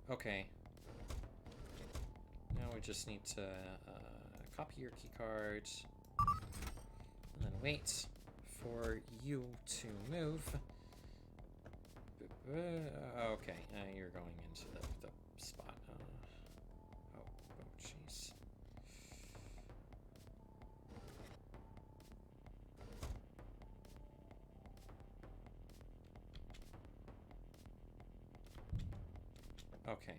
Okay. Now we just need to copy your keycard, and then wait for you to move. Okay, you're going into the spot. Oh, jeez. Okay.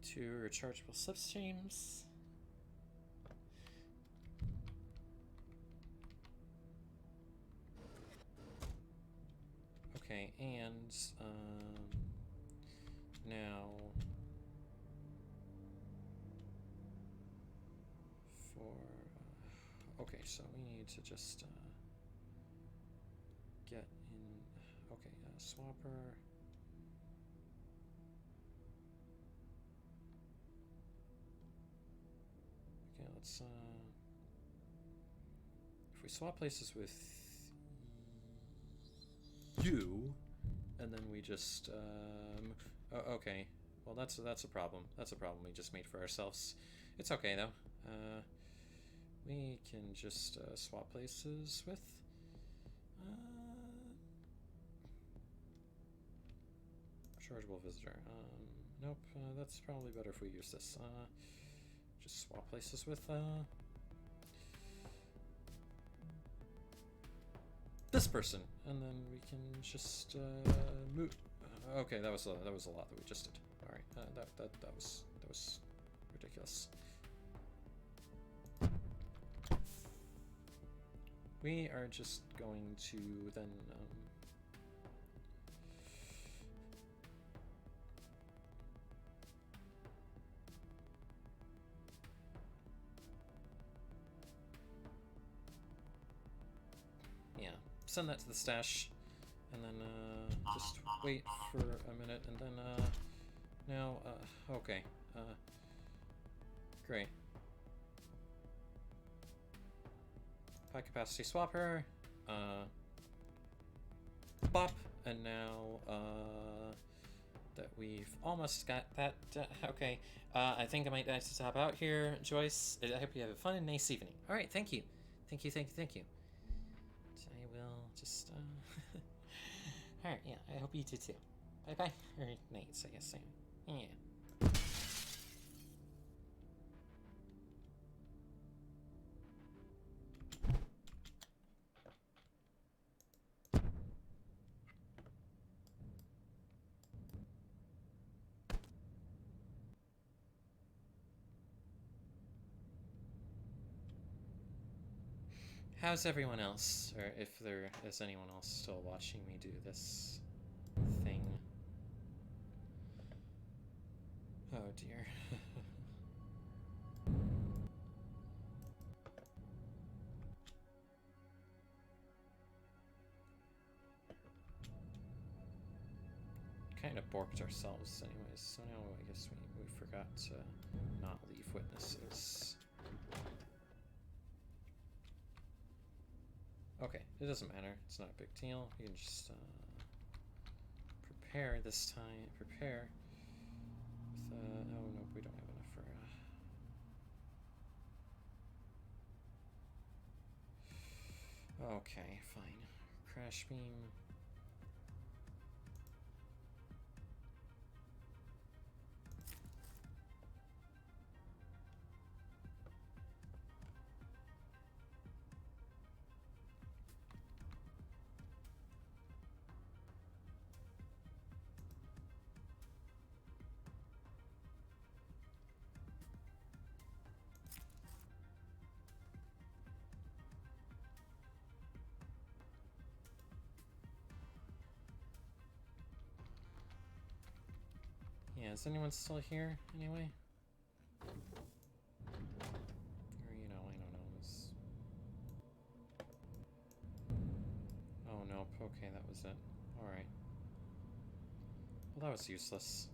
Two rechargeable slipstreams. Okay, and now for okay, so we need to just get in. Okay, swapper. Okay, let's if we swap places with you, and then we just oh, okay. Well, that's a problem. That's a problem we just made for ourselves. It's okay though. We can just swap places with chargeable visitor. Nope. That's probably better if we use this. Just swap places with this person, and then we can just move. Okay, that was a lot that we just did. All right, that was ridiculous. We are just going to then yeah, send that to the stash, and then just wait for a minute, and then now okay, great. High capacity swapper, bop, and now that we've almost got that, okay, I think I might have to top out here, Joyce. I hope you have a fun and nice evening. All right, thank you. Thank you. I will just, all right, yeah, I hope you do too. Bye-bye, or nights, I guess. Yeah. How's everyone else? Or if there is anyone else still watching me do this thing. Oh dear. Kind of borked ourselves anyways, so now I guess we forgot to not leave witnesses. Okay, it doesn't matter. It's not a big deal. We can just prepare this time. Prepare with, oh no, we don't have enough for, okay, fine. Crash beam. Yeah, is anyone still here anyway? Or, you know, I don't know. Oh no, okay, that was it. Alright. Well, that was useless.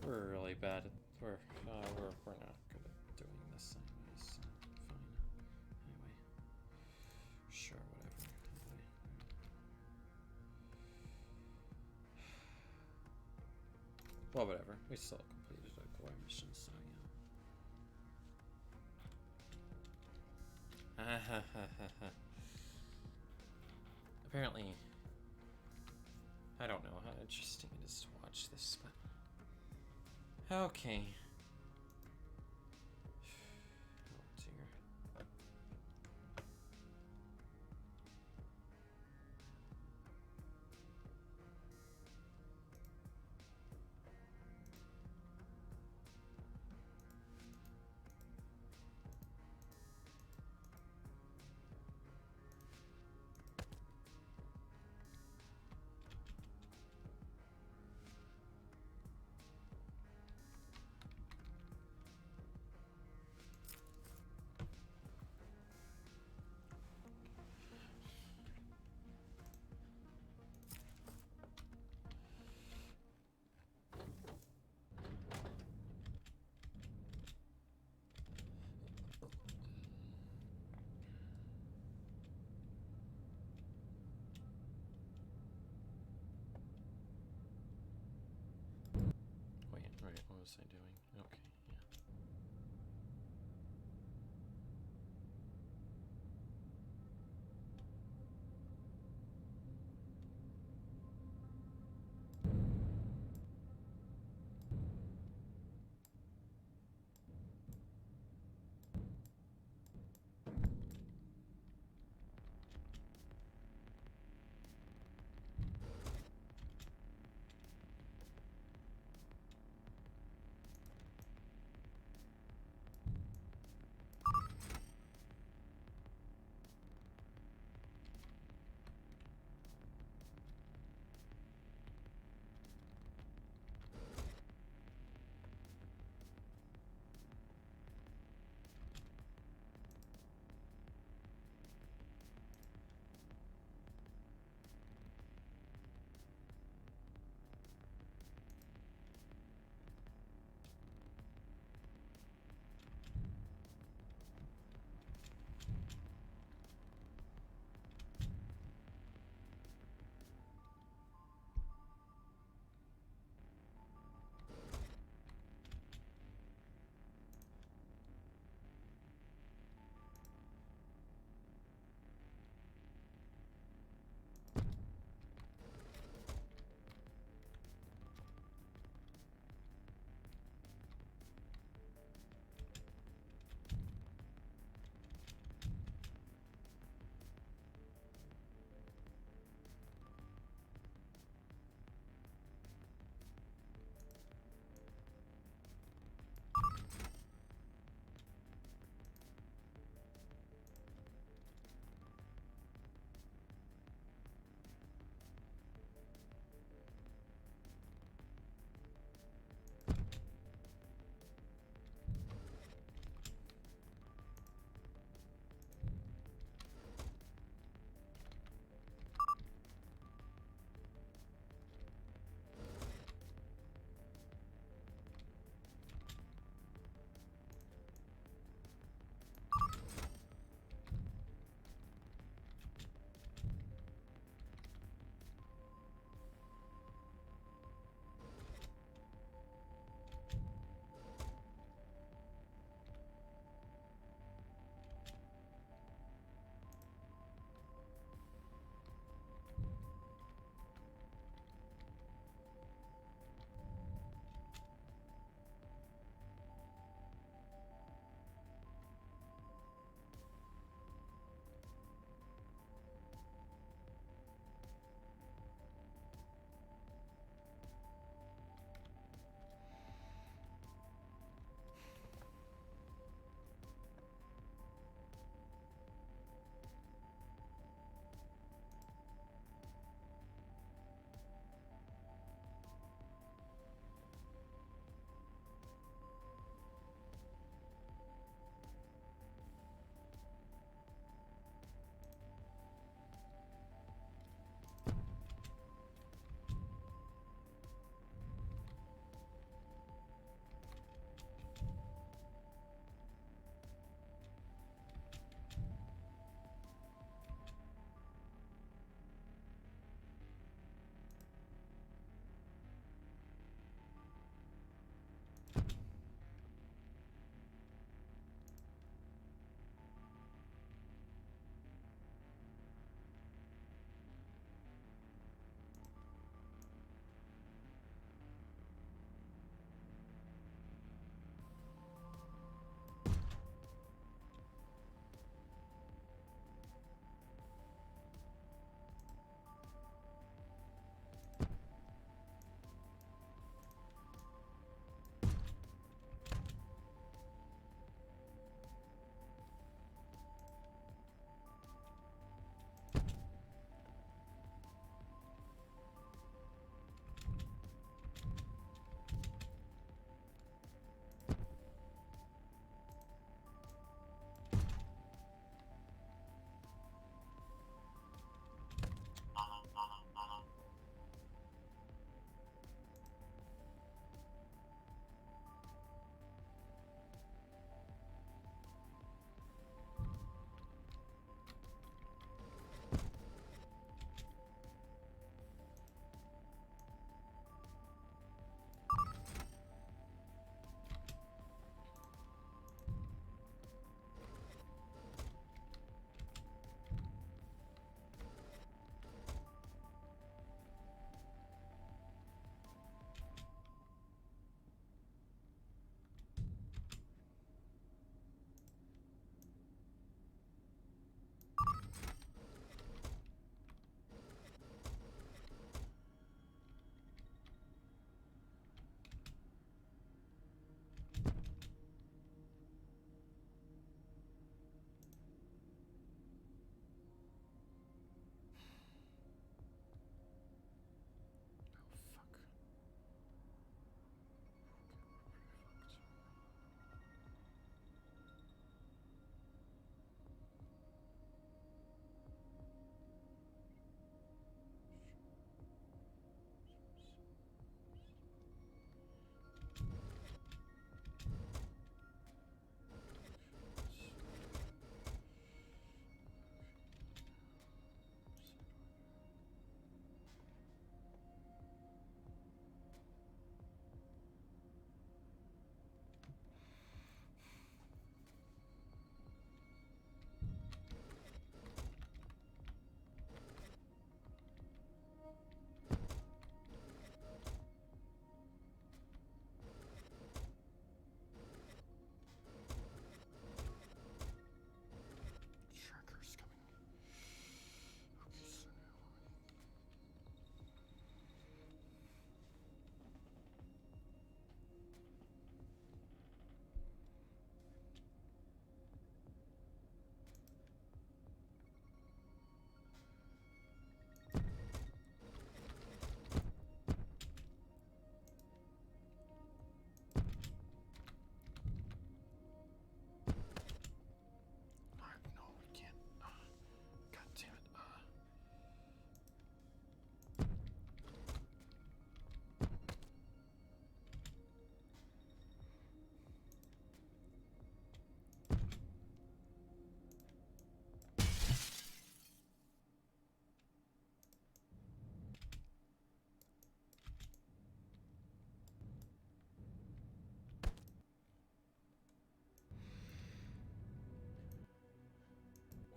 We're really bad at, we're not good at doing this anyways, so fine. Anyway. Sure, whatever. Well, whatever. We still completed a core mission, so yeah. Apparently, I don't know how interesting it is to watch this, but okay. Oh dear. Wait, right, what was I doing? Okay, yeah.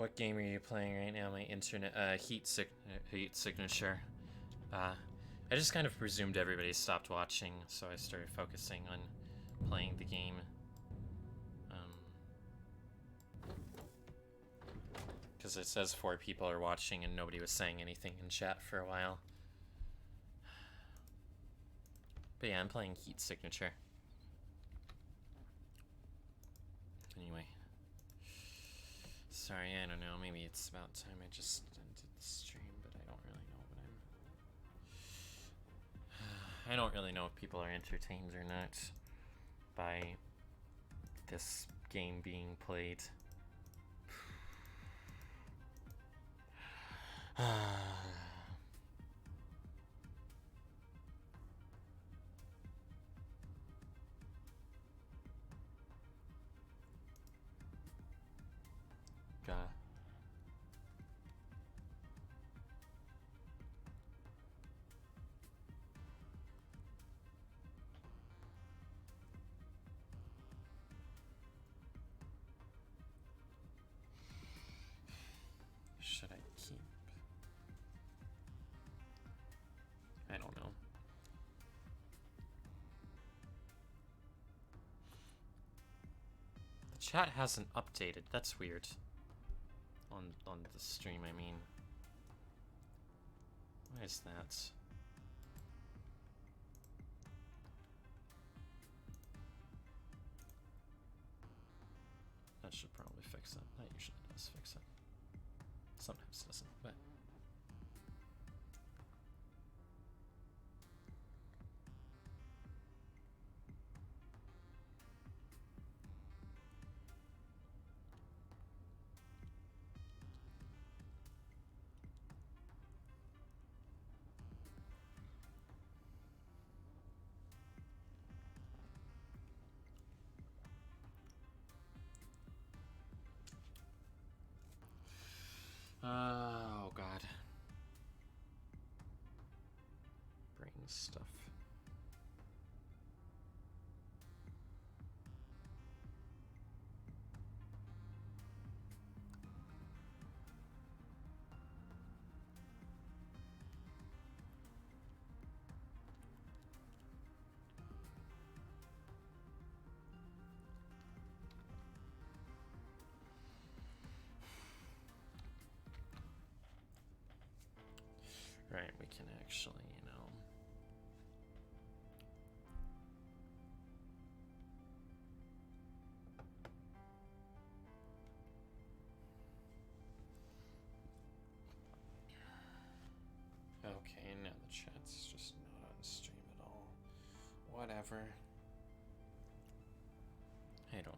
What game are you playing right now? My internet, heat signature. I just kind of presumed everybody stopped watching, so I started focusing on playing the game. Because it says 4 people are watching and nobody was saying anything in chat for a while. But yeah, I'm playing Heat Signature. Anyway. Sorry, I don't know. Maybe it's about time I just ended the stream, but I don't really know what I don't really know if people are entertained or not by this game being played. God. Should I keep? I don't know. The chat hasn't updated. That's weird. On the stream, I mean. Why is that? That should probably fix it. That usually does fix it. Sometimes doesn't, but. Oh god. Brain stuff. Right, we can actually, you know. Okay, now the chat's just not on stream at all. Whatever. I don't know.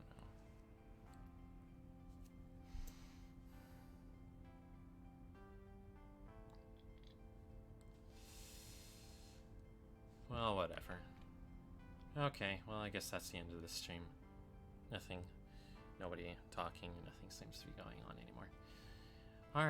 Well, whatever. Okay, well, I guess that's the end of the stream. Nobody talking, nothing seems to be going on anymore.